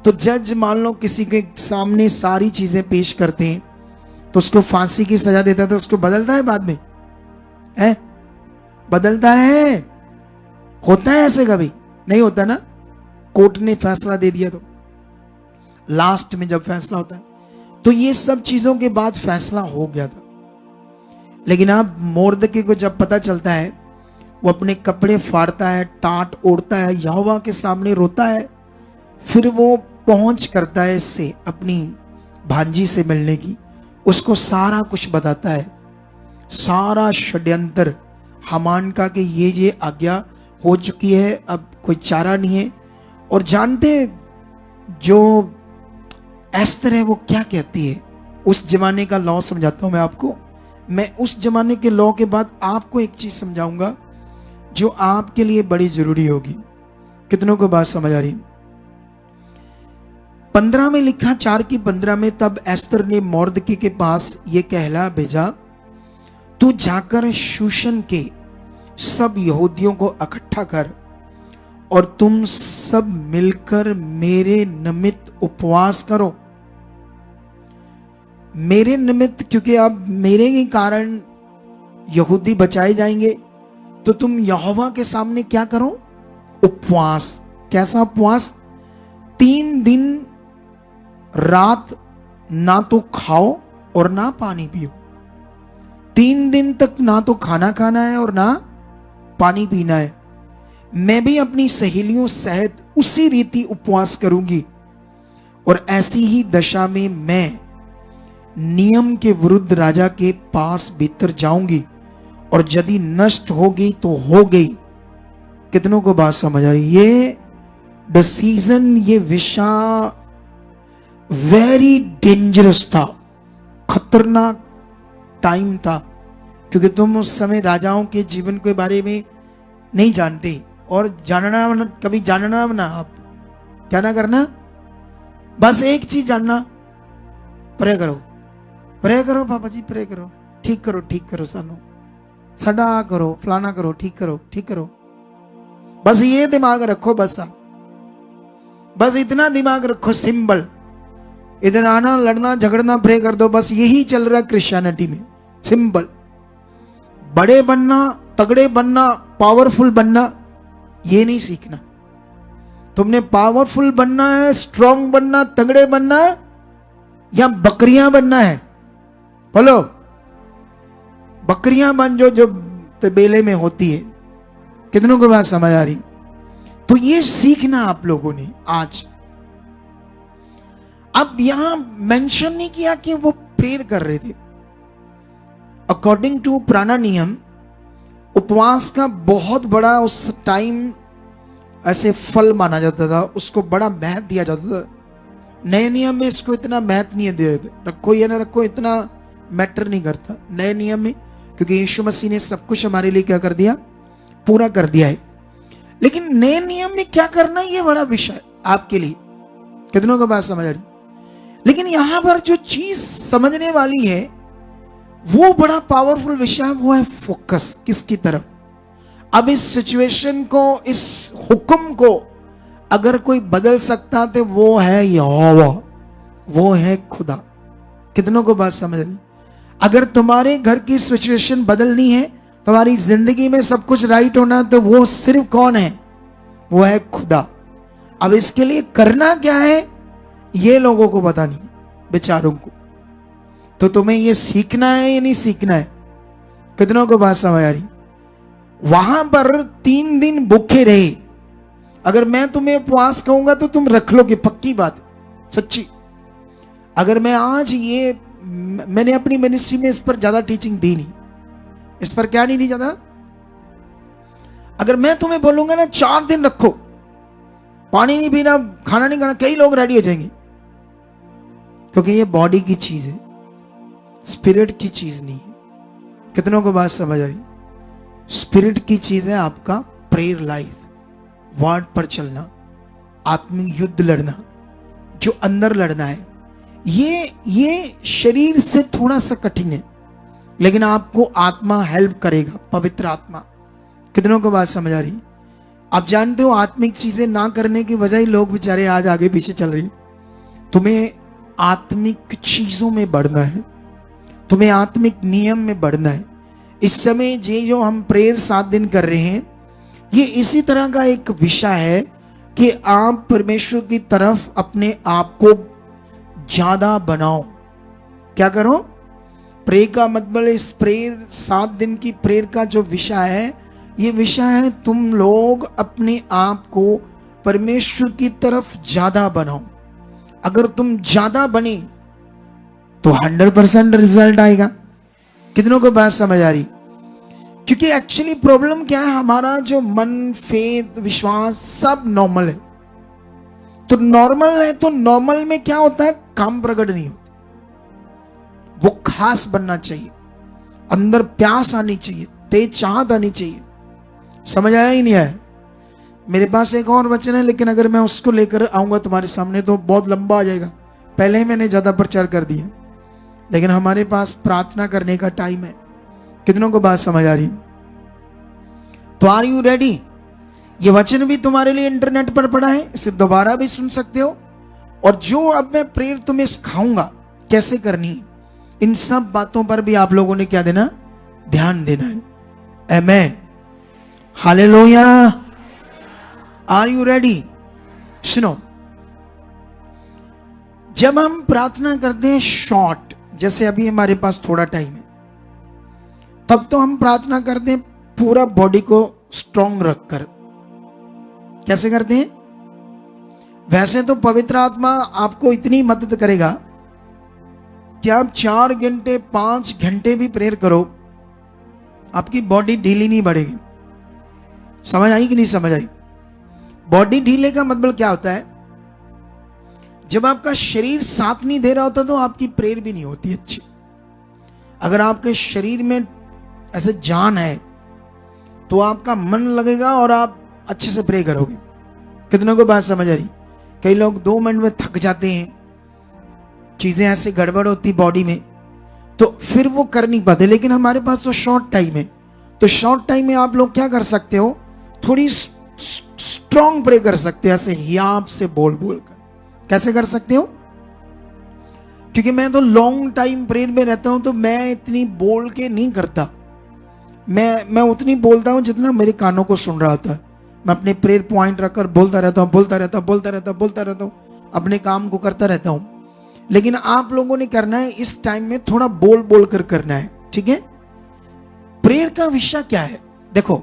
तो जज मान लो किसी के सामने सारी चीजें पेश करते हैं तो उसको फांसी की सजा देता है, तो उसको बदलता है बाद में? है बदलता है? होता है ऐसे? कभी नहीं होता ना। कोर्ट ने फैसला दे दिया तो लास्ट में जब फैसला होता है, तो ये सब चीजों के बाद फैसला हो गया था। लेकिन अब मोर्दके को जब पता चलता है, वो अपने कपड़े फाड़ता है, टाट ओढ़ता है, यहोवा के सामने रोता है। फिर वो पहुंच करता है इससे अपनी भांजी से मिलने की, उसको सारा कुछ बताता है, सारा षड्यंत्र हामान का कि ये आज्ञा हो चुकी है, अब कोई चारा नहीं है। और जानते जो एस्तर है वो क्या कहती है? उस जमाने का लॉ समझाता हूं मैं आपको। मैं उस जमाने के लॉ के बाद आपको एक चीज समझाऊंगा जो आपके लिए बड़ी जरूरी होगी। कितनों को बात समझ आ रही? 15 में लिखा, 4 की 15 में, तब एस्तर ने मोर्दकी के पास ये कहला भेजा, तू जाकर शूशन के सब यहूदियों को इकट्ठा कर और तुम सब मिलकर मेरे निमित्त उपवास करो। मेरे निमित्त, क्योंकि अब मेरे ही कारण यहूदी बचाए जाएंगे, तो तुम यहोवा के सामने क्या करो? उपवास। कैसा उपवास? 3 दिन रात ना तो खाओ और ना पानी पियो। 3 दिन तक ना तो खाना खाना है और ना पानी पीना है। मैं भी अपनी सहेलियों सहित उसी रीति उपवास करूंगी, और ऐसी ही दशा में मैं नियम के विरुद्ध राजा के पास भीतर जाऊंगी, और यदि नष्ट हो गई तो हो गई। कितनों को बात समझ आ रही? ये डिसीजन, ये विषा वेरी डेंजरस था, खतरनाक टाइम था, क्योंकि तुम उस समय राजाओं के जीवन के बारे में नहीं जानते। और जानना, कभी जानना ना, आप क्या ना करना, बस एक चीज जानना, प्रे करो, प्रे करो पापा जी, प्रे करो, ठीक करो सानू, साडा करो, फलाना करो, ठीक करो। बस ये दिमाग रखो, बस इतना दिमाग रखो, सिंबल। इधर आना, लड़ना, झगड़ना, प्रे कर दो, बस यही चल रहा है क्रिश्चियनिटी में। सिंपल। बड़े बनना, तगड़े बनना, पावरफुल बनना, ये नहीं सीखना। तुमने पावरफुल बनना है, स्ट्रांग बनना, तगड़े बनना है, या बकरियां बनना है? बोलो, बकरियां बन जो तबेले में होती है। कितनों को बात समझ आ रही? तो ये सीखना आप लोगों ने आज। अब यहां मेंशन नहीं किया कि वो प्रेयर कर रहे थे। अकॉर्डिंग टू पुराना नियम, उपवास का बहुत बड़ा उस टाइम ऐसे फल माना जाता था, उसको बड़ा महत्व दिया जाता था। नए नियम में इसको इतना महत्व नहीं दिया, रखो या ना रखो इतना मैटर नहीं करता नए नियम में, क्योंकि यीशु मसीह ने सब कुछ हमारे लिए क्या कर दिया? पूरा कर दिया है। लेकिन नए नियम में क्या करना, ये बड़ा विषय आपके लिए। कितनों को बात समझ आ रही? लेकिन यहां पर जो चीज समझने वाली है वो बड़ा पावरफुल विषय है, वो है फोकस किसकी तरफ। अब इस सिचुएशन को, इस हुक्म को अगर कोई बदल सकता तो वो है यहोवा, वो है खुदा। कितनों को बात समझ रही? अगर तुम्हारे घर की सिचुएशन बदलनी है, तुम्हारी जिंदगी में सब कुछ राइट होना, तो वो सिर्फ कौन है? वो है खुदा। अब इसके लिए करना क्या है ये लोगों को पता नहीं, बेचारों को। तो तुम्हें ये सीखना है या नहीं सीखना है? कितनों को बात समझ आ रही? वहां पर 3 दिन भूखे रहे। अगर मैं तुम्हें उपवास कहूंगा तो तुम रख लोगे, पक्की बात, सच्ची। अगर मैं आज ये, मैंने अपनी मिनिस्ट्री में इस पर ज्यादा टीचिंग दी नहीं, इस पर क्या नहीं दी ज्यादा। अगर मैं तुम्हें बोलूंगा ना 4 दिन रखो, पानी नहीं पीना, खाना नहीं खाना, कई लोग रेडी हो जाएंगे, क्योंकि ये बॉडी की चीज है, स्पिरिट की चीज नहीं है। कितनों को बात समझ आ रही? स्पिरिट की चीज है आपका प्रेयर लाइफ, वर्ड पर चलना, आत्मिक युद्ध लड़ना, जो अंदर लड़ना है। ये शरीर से थोड़ा सा कठिन है, लेकिन आपको आत्मा हेल्प करेगा, पवित्र आत्मा। कितनों को बात समझ आ रही? आप जानते हो आत्मिक चीजें ना करने की वजह ही लोग बेचारे आज आगे पीछे चल रही। तुम्हें आत्मिक चीजों में बढ़ना है, तुम्हें आत्मिक नियम में बढ़ना है। इस समय ये जो हम प्रेयर 7 दिन कर रहे हैं, ये इसी तरह का एक विषय है कि आप परमेश्वर की तरफ अपने आप को ज्यादा बनाओ। क्या करो? प्रे का मतलब इस प्रेयर 7 दिन की प्रेयर का जो विषय है, ये विषय है तुम लोग अपने आप को परमेश्वर की तरफ ज्यादा बनाओ। अगर तुम ज्यादा बने तो 100% रिजल्ट आएगा। कितनों को बात समझ आ रही? क्योंकि एक्चुअली प्रॉब्लम क्या है, हमारा जो मन, फेथ, विश्वास सब नॉर्मल है। तो नॉर्मल है तो नॉर्मल में क्या होता है, काम प्रकट नहीं होता। वो खास बनना चाहिए, अंदर प्यास आनी चाहिए, तेज चाहत आनी चाहिए। समझ आया ही नहीं है? मेरे पास एक और वचन है, लेकिन अगर मैं उसको लेकर आऊंगा तुम्हारे सामने तो बहुत लंबा आ जाएगा। पहले ही मैंने ज्यादा प्रचार कर दिया, लेकिन हमारे पास प्रार्थना करने का टाइम है। कितनों को बात समझ आ रही? तो आर यू रेडी? ये वचन भी तुम्हारे लिए इंटरनेट पर पड़ा है, इसे दोबारा भी सुन सकते हो। और जो अब मैं प्रेयर तुम्हें सिखाऊंगा कैसे करनी है, इन सब बातों पर भी आप लोगों ने क्या देना, ध्यान देना है। Amen, hallelujah. Are you ready? सुनो, जब हम प्रार्थना करते हैं शॉर्ट, जैसे अभी हमारे पास थोड़ा टाइम है, तब तो हम प्रार्थना करते हैं पूरा बॉडी को स्ट्रॉन्ग रखकर। कैसे करते हैं? वैसे तो पवित्र आत्मा आपको इतनी मदद करेगा कि आप 4 घंटे 5 घंटे भी प्रेयर करो, आपकी बॉडी ढीली नहीं बढ़ेगी। समझ आई कि नहीं समझ आई? बॉडी ढीले का मतलब क्या होता है, जब आपका शरीर साथ नहीं दे रहा होता तो आपकी प्रेयर भी नहीं होती अच्छी। अगर आपके शरीर में ऐसे जान है तो आपका मन लगेगा और आप अच्छे से प्रे करोगे। कितनों को बात समझ आ रही? कई लोग 2 मिनट में थक जाते हैं, चीजें ऐसे गड़बड़ होती बॉडी में, तो फिर वो कर नहीं पाते। लेकिन हमारे पास तो शॉर्ट टाइम है, तो शॉर्ट टाइम में आप लोग क्या कर सकते हो, थोड़ी स्ट्रॉन्ग प्रे कर सकते हो, ऐसे हियाब से बोल बोल कर। कैसे कर सकते हो? क्योंकि मैं तो लॉन्ग टाइम प्रेयर में रहता हूं, तो मैं इतनी बोल के नहीं करता। मैं उतनी बोलता हूं जितना मेरे कानों को सुन रहा था। मैं अपने प्रेयर पॉइंट रखकर बोलता रहता हूं, अपने काम को करता रहता हूं। लेकिन आप लोगों ने करना है इस टाइम में थोड़ा बोल बोल कर करना है, ठीक है? प्रेयर का विषय क्या है? देखो,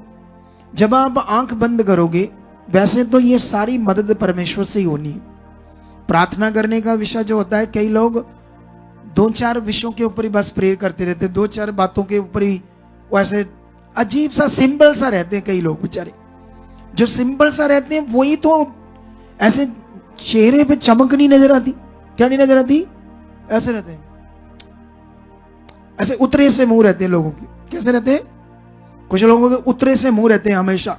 जब आप आंख बंद करोगे, वैसे तो ये सारी मदद परमेश्वर से ही होनी है। प्रार्थना करने का विषय जो होता है, कई लोग 2-4 विषयों के ऊपर ही बस प्रेयर करते रहते, 2-4 बातों के ऊपर ही वो ऐसे अजीब सा सिंपल सा रहते हैं। कई लोग बेचारे जो सिंपल सा रहते हैं वही तो ऐसे चेहरे पे चमक नहीं नजर आती। क्या नहीं नजर आती? ऐसे रहते हैं, ऐसे उतरे से मुंह रहते हैं लोगों के। कैसे रहते हैं? कुछ लोगों के उतरे से मुंह रहते हैं हमेशा,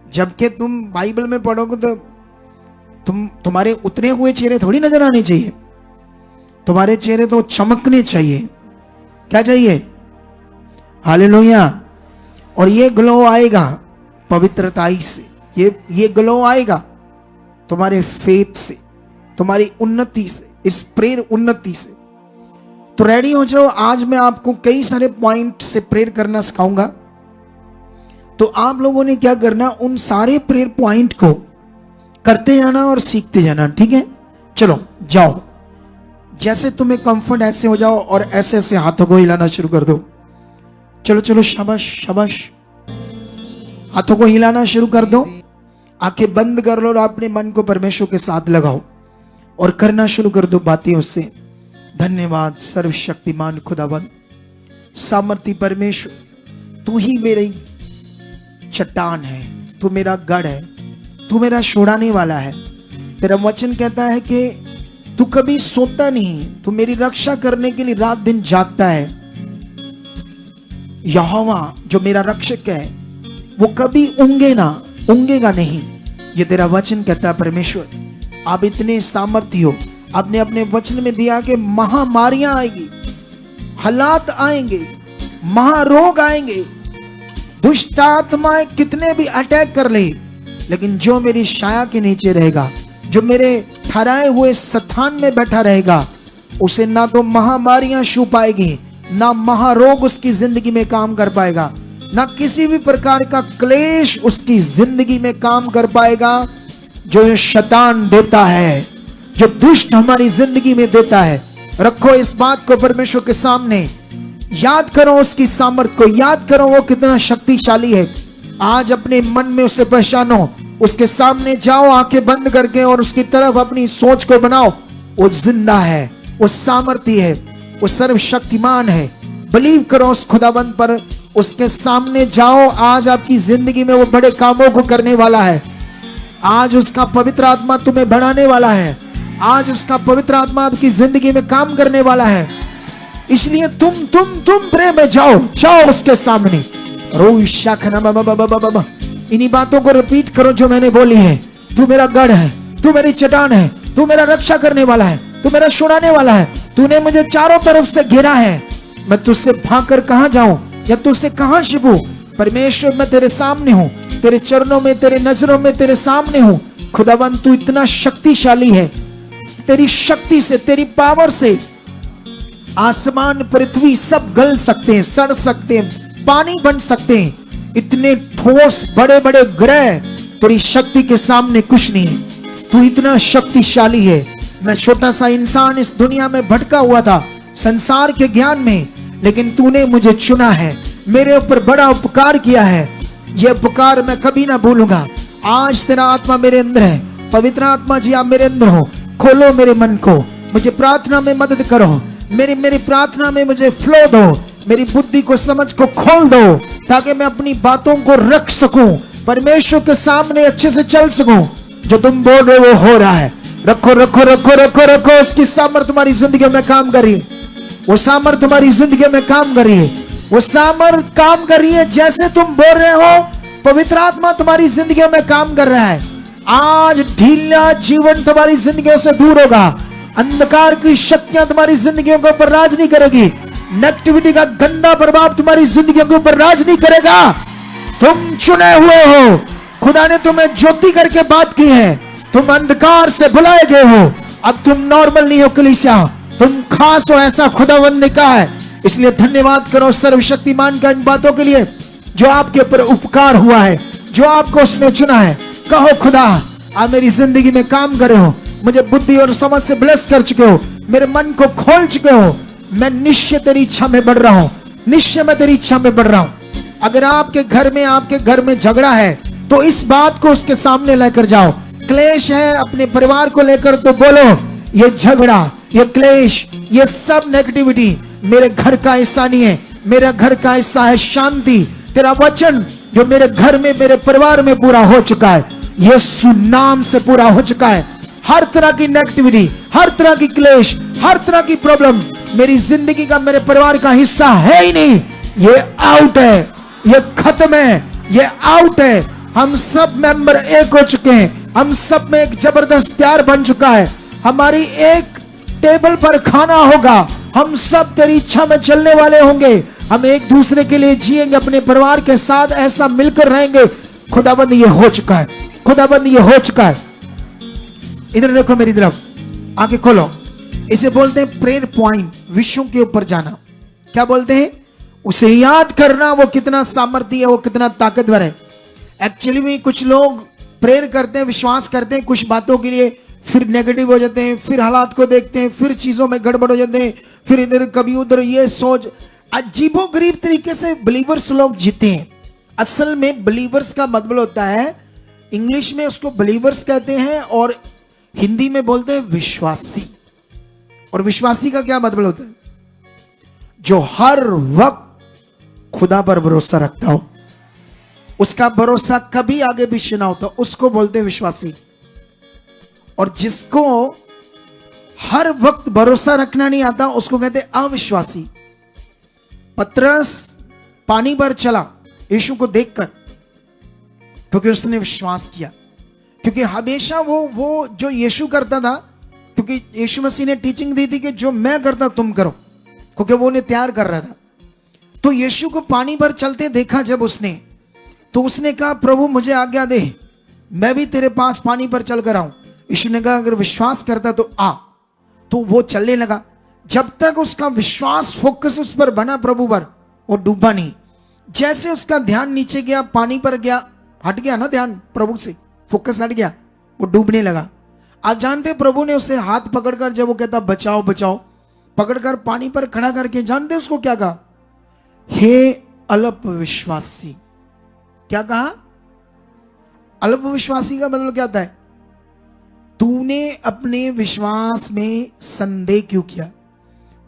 जबकि तुम बाइबल में पढ़ोगे तो तुम्हारे उतरे हुए चेहरे थोड़ी नजर आने चाहिए। तुम्हारे चेहरे तो चमकने चाहिए। क्या चाहिए? हालेलुया। और ये ग्लो आएगा पवित्रताई से, ये ग्लो आएगा तुम्हारे फेथ से, तुम्हारी उन्नति से, इस प्रेयर उन्नति से। तो रेडी हो जाओ, आज मैं आपको कई सारे पॉइंट से प्रेयर करना सिखाऊंगा। तो आप लोगों ने क्या करना, उन सारे प्रेयर पॉइंट को करते जाना और सीखते जाना, ठीक है? चलो जाओ, जैसे तुम्हें कंफर्ट ऐसे हो जाओ और ऐसे ऐसे हाथों को हिलाना शुरू कर दो। चलो चलो, शाबाश शाबाश, हाथों को हिलाना शुरू कर दो। आंखें बंद कर लो और अपने मन को परमेश्वर के साथ लगाओ और करना शुरू कर दो बातें उससे। धन्यवाद सर्वशक्तिमान खुदावंद, सामर्थी परमेश्वर, तू ही मेरी चट्टान है, तू मेरा गढ़ है, तू मेरा छुड़ाने वाला है। तेरा वचन कहता है कि तू कभी सोता नहीं, तू मेरी रक्षा करने के लिए रात दिन जागता है। यहोवा जो मेरा रक्षक है वो कभी ऊंगेगा नहीं, ये तेरा वचन कहता है। परमेश्वर, आप इतने सामर्थी हो, आपने अपने वचन में दिया कि महामारियां आएगी, हालात आएंगे, महारोग आएंगे, दुष्ट आत्माएं कितने भी अटैक कर ले, लेकिन जो मेरी छाया के नीचे रहेगा, जो मेरे ठहराए हुए स्थान में बैठा रहेगा, उसे ना तो महामारियां छू पाएगी, ना महारोग उसकी जिंदगी में काम कर पाएगा, ना किसी भी प्रकार का क्लेश उसकी जिंदगी में काम कर पाएगा। जो शैतान देता है, जो दुष्ट हमारी जिंदगी में देता है, रखो इस बात को परमेश्वर के सामने। याद करो उसकी सामर्थ को, याद करो वो कितना शक्तिशाली है। आज अपने मन में उसे पहचानो, उसके सामने जाओ आंखें बंद करके और उसकी तरफ अपनी सोच को बनाओ। वो जिंदा है, वो सामर्थी है, वो सर्वशक्तिमान है। बिलीव करो उस खुदाबंद पर, उसके सामने जाओ। आज आपकी जिंदगी में वो बड़े कामों को करने वाला है। आज उसका पवित्र आत्मा तुम्हें बढ़ाने वाला है। आज उसका पवित्र आत्मा आपकी जिंदगी में काम करने वाला है। इसलिए तुम प्रेम में जाओ उसके सामने। इन्हीं बातों को रिपीट करो जो मैंने बोली है। तू मेरा गढ़ है, तू मेरी चट्टान है, तू मेरा रक्षा करने वाला है, तू मेरा छुड़ाने वाला है। तूने मुझे चारों तरफ से घेरा है, मैं तुझसे भागकर कहां जाऊं या तुझसे कहां छिपूं। परमेश्वर मैं तेरे सामने हूं, तेरे चरणों में, तेरे नजरों में, तेरे सामने हूं। खुदावन तू इतना शक्तिशाली है। तेरी शक्ति से, तेरी पावर से आसमान पृथ्वी सब गल सकते हैं, सड़ सकते हैं, पानी बन सकते हैं। इतने ठोस बड़े बड़े ग्रह तेरी शक्ति के सामने कुछ नहीं है। तू इतना शक्तिशाली है। मैं छोटा सा इंसान इस दुनिया में भटका हुआ था संसार के ज्ञान में, लेकिन तूने मुझे चुना है, मेरे ऊपर बड़ा उपकार किया है। यह उपकार मैं कभी ना भूलूंगा। आज तेरा आत्मा मेरे अंदर है। पवित्र आत्मा जी आप मेरे अंदर हो। खोलो मेरे मन को, मुझे प्रार्थना में मदद करो। मेरी प्रार्थना में मुझे फ्लो दो। मेरी बुद्धि को, समझ को खोल दो, ताकि मैं अपनी बातों को रख सकूं, परमेश्वर के सामने अच्छे से चल सकूं। जो तुम बोल रहे हो वो हो रहा है। रखो रखो रखो रखो रखो। उसकी सामर्थ तुम्हारी जिंदगी में काम कर रही है। वो सामर्थ तुम्हारी जिंदगी में काम कर रही है। वो सामर्थ काम कर रही है। जैसे तुम बोल रहे हो, पवित्र आत्मा तुम्हारी जिंदगी में काम कर रहा है। आज ढीला जीवन तुम्हारी जिंदगी से दूर होगा। अंधकार की शक्तियां तुम्हारी जिंदगी के ऊपर राज नहीं करेगी। नेगेटिविटी का गंदा प्रभाव तुम्हारी जिंदगी के ऊपर राज नहीं करेगा। तुम चुने हुए हो। खुदा ने तुम्हें ज्योति करके बात की है। तुम अंधकार से बुलाए गए हो। अब तुम नॉर्मल नहीं हो कलीसिया, तुम खास हो, ऐसा खुदावंद ने कहा है। इसलिए धन्यवाद करो सर्वशक्तिमान का इन बातों के लिए जो आपके ऊपर उपकार हुआ है, जो आपको उसने चुना है। कहो खुदा आप मेरी जिंदगी में काम कर रहे हो, मुझे बुद्धि और समझ से ब्लेस कर चुके हो, मेरे मन को खोल चुके हो। मैं निश्चय तेरी इच्छा में बढ़ रहा हूं, निश्चय मैं तेरी इच्छा में बढ़ रहा हूं। अगर आपके घर में झगड़ा है तो इस बात को उसके सामने लेकर जाओ। क्लेश है अपने परिवार को लेकर तो बोलो ये झगड़ा, ये क्लेश, ये सब नेगेटिविटी मेरे घर का हिस्सा नहीं है। मेरा घर का हिस्सा है शांति। तेरा वचन जो मेरे घर में, मेरे परिवार में पूरा हो चुका है, यीशु नाम से पूरा हो चुका है। हर तरह की नेगेटिविटी, हर तरह की क्लेश, हर तरह की प्रॉब्लम मेरी जिंदगी का, मेरे परिवार का हिस्सा है ही नहीं। ये आउट है, ये खत्म है, ये आउट है। हम सब मेंबर एक हो चुके हैं। हम सब में एक जबरदस्त प्यार बन चुका है। हमारी एक टेबल पर खाना होगा। हम सब तेरी इच्छा में चलने वाले होंगे। हम एक दूसरे के लिए जिएंगे, अपने परिवार के साथ ऐसा मिलकर रहेंगे। खुदाबंद ये हो चुका है, खुदाबंद ये हो चुका है। इधर देखो मेरी तरफ, आंखें खोलो। इसे बोलते हैं प्रेयर पॉइंट, विषयों के ऊपर जाना। क्या बोलते हैं? उसे याद करना वो कितना सामर्थ्य है, वो कितना ताकतवर है। एक्चुअली में कुछ लोग प्रेयर करते हैं, विश्वास करते हैं कुछ बातों के लिए, फिर नेगेटिव हो जाते हैं, फिर हालात को देखते हैं, फिर चीजों में गड़बड़ हो जाते हैं, फिर इधर कभी उधर ये सोच। अजीबोगरीब तरीके से बिलीवर्स लोग जीते हैं। असल में बिलीवर्स का मतलब होता है, इंग्लिश में उसको बिलीवर्स कहते हैं और हिंदी में बोलते हैं विश्वासी। और विश्वासी का क्या मतलब होता है? जो हर वक्त खुदा पर भरोसा रखता हो, उसका भरोसा कभी आगे पीछे ना होता, उसको बोलते हैं विश्वासी। और जिसको हर वक्त भरोसा रखना नहीं आता, उसको कहते हैं अविश्वासी। पतरस पानी पर चला यीशु को देखकर, क्योंकि उसने विश्वास किया। क्योंकि हमेशा वो जो यीशु करता था, क्योंकि यीशु मसीह ने टीचिंग दी थी कि जो मैं करता तुम करो, क्योंकि वो उन्हें तैयार कर रहा था। तो यीशु को पानी पर चलते देखा जब उसने, तो उसने कहा प्रभु मुझे आज्ञा दे, मैं भी तेरे पास पानी पर चल कर आऊं। यीशु ने कहा अगर विश्वास करता तो आ। तो वो चलने लगा। जब तक उसका विश्वास, फोकस उस पर बना प्रभु पर, वो डूबा नहीं। जैसे उसका ध्यान नीचे गया, पानी पर गया, हट गया ना ध्यान प्रभु से, फोकस हट गया, वो डूबने लगा। आप जानते प्रभु ने उसे हाथ पकड़कर, जब वो कहता बचाओ बचाओ, पकड़कर पानी पर खड़ा करके, जानते उसको क्या कहा? हे अल्प विश्वासी। क्या कहा? अल्प विश्वासी का मतलब क्या होता है? तूने अपने विश्वास में संदेह क्यों किया?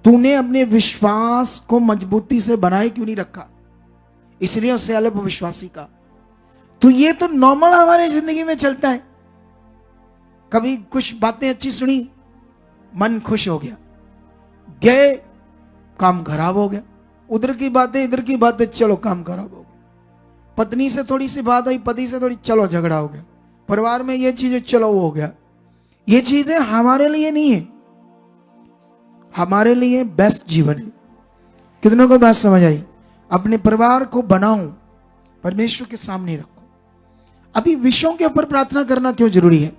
तूने अपने विश्वास को मजबूती से बनाए क्यों नहीं रखा? इसलिए उसे अल्प विश्वासी का। तो ये तो नॉर्मल हमारे जिंदगी में चलता है। कभी कुछ बातें अच्छी सुनी, मन खुश हो गया, गए, काम खराब हो गया। उधर की बातें इधर की बातें, चलो काम खराब हो गया। पत्नी से थोड़ी सी बात हुई, पति से थोड़ी, चलो झगड़ा हो गया। परिवार में ये चीजें, चलो वो हो गया। ये चीजें हमारे लिए नहीं है। हमारे लिए बेस्ट जीवन है। कितनों को बात समझ आई? अपने परिवार को बनाओ, परमेश्वर के सामने रखो। अभी विषयों के ऊपर प्रार्थना करना क्यों जरूरी है?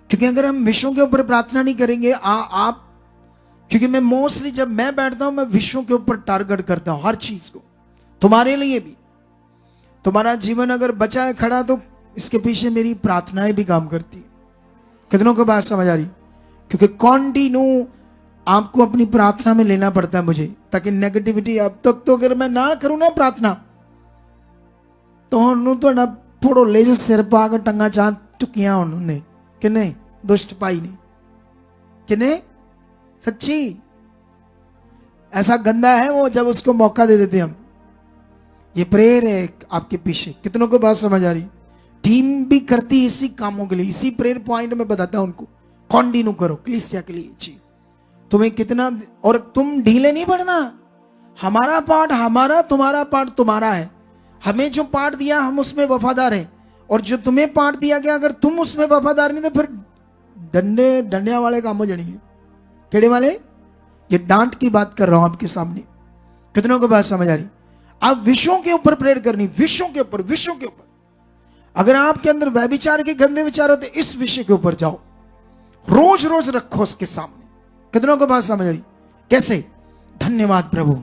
क्योंकि अगर हम विषयों के ऊपर प्रार्थना नहीं करेंगे, आप, क्योंकि मैं मोस्टली जब मैं बैठता हूं, मैं विषयों के ऊपर टारगेट करता हूं हर चीज को। तुम्हारे लिए भी, तुम्हारा जीवन अगर बचा है खड़ा, तो इसके पीछे मेरी प्रार्थनाएं भी काम करती है। कितनों को बात समझ आ रही? क्योंकि कॉन्टिन्यू आपको अपनी प्रार्थना में लेना पड़ता है मुझे, ताकि नेगेटिविटी, अब तक तो अगर मैं ना करूं ना प्रार्थना, तो फोड़ो ले जो सिर पा के टंगा चाह टुकिया उन्होंने कि नहीं, दुष्ट पाई नहीं कि नहीं, सच्ची। ऐसा गंदा है वो, जब उसको मौका दे देते हम। ये प्रेयर है आपके पीछे। कितनों को बात समझ आ रही? टीम भी करती है इसी कामों के लिए। इसी प्रेयर पॉइंट में बताता हूं उनको, कंटिन्यू करो कलीसिया के लिए जी। तुम्हें कितना, और तुम ढीले नहीं पड़ना। हमारा पार्ट हमारा, तुम्हारा पार्ट तुम्हारा है। हमें जो पार्ट दिया हम उसमें वफादार हैं, और जो तुम्हें पार्ट दिया गया अगर तुम उसमें वफादार नहीं, तो फिर डंडिया वाले काम हो जाएंगे। केड़े वाले? ये डांट की बात कर रहा हूं आपके सामने। कितनों को बात समझ आ रही? आप विषयों के ऊपर प्रेयर करनी, विषयों के ऊपर, विषयों के ऊपर। अगर आपके अंदर व्यभिचार के गंदे विचार होते, इस विषय के ऊपर जाओ, रोज रोज रखो उसके सामने। कितनों को बात समझ आई? कैसे? धन्यवाद प्रभु,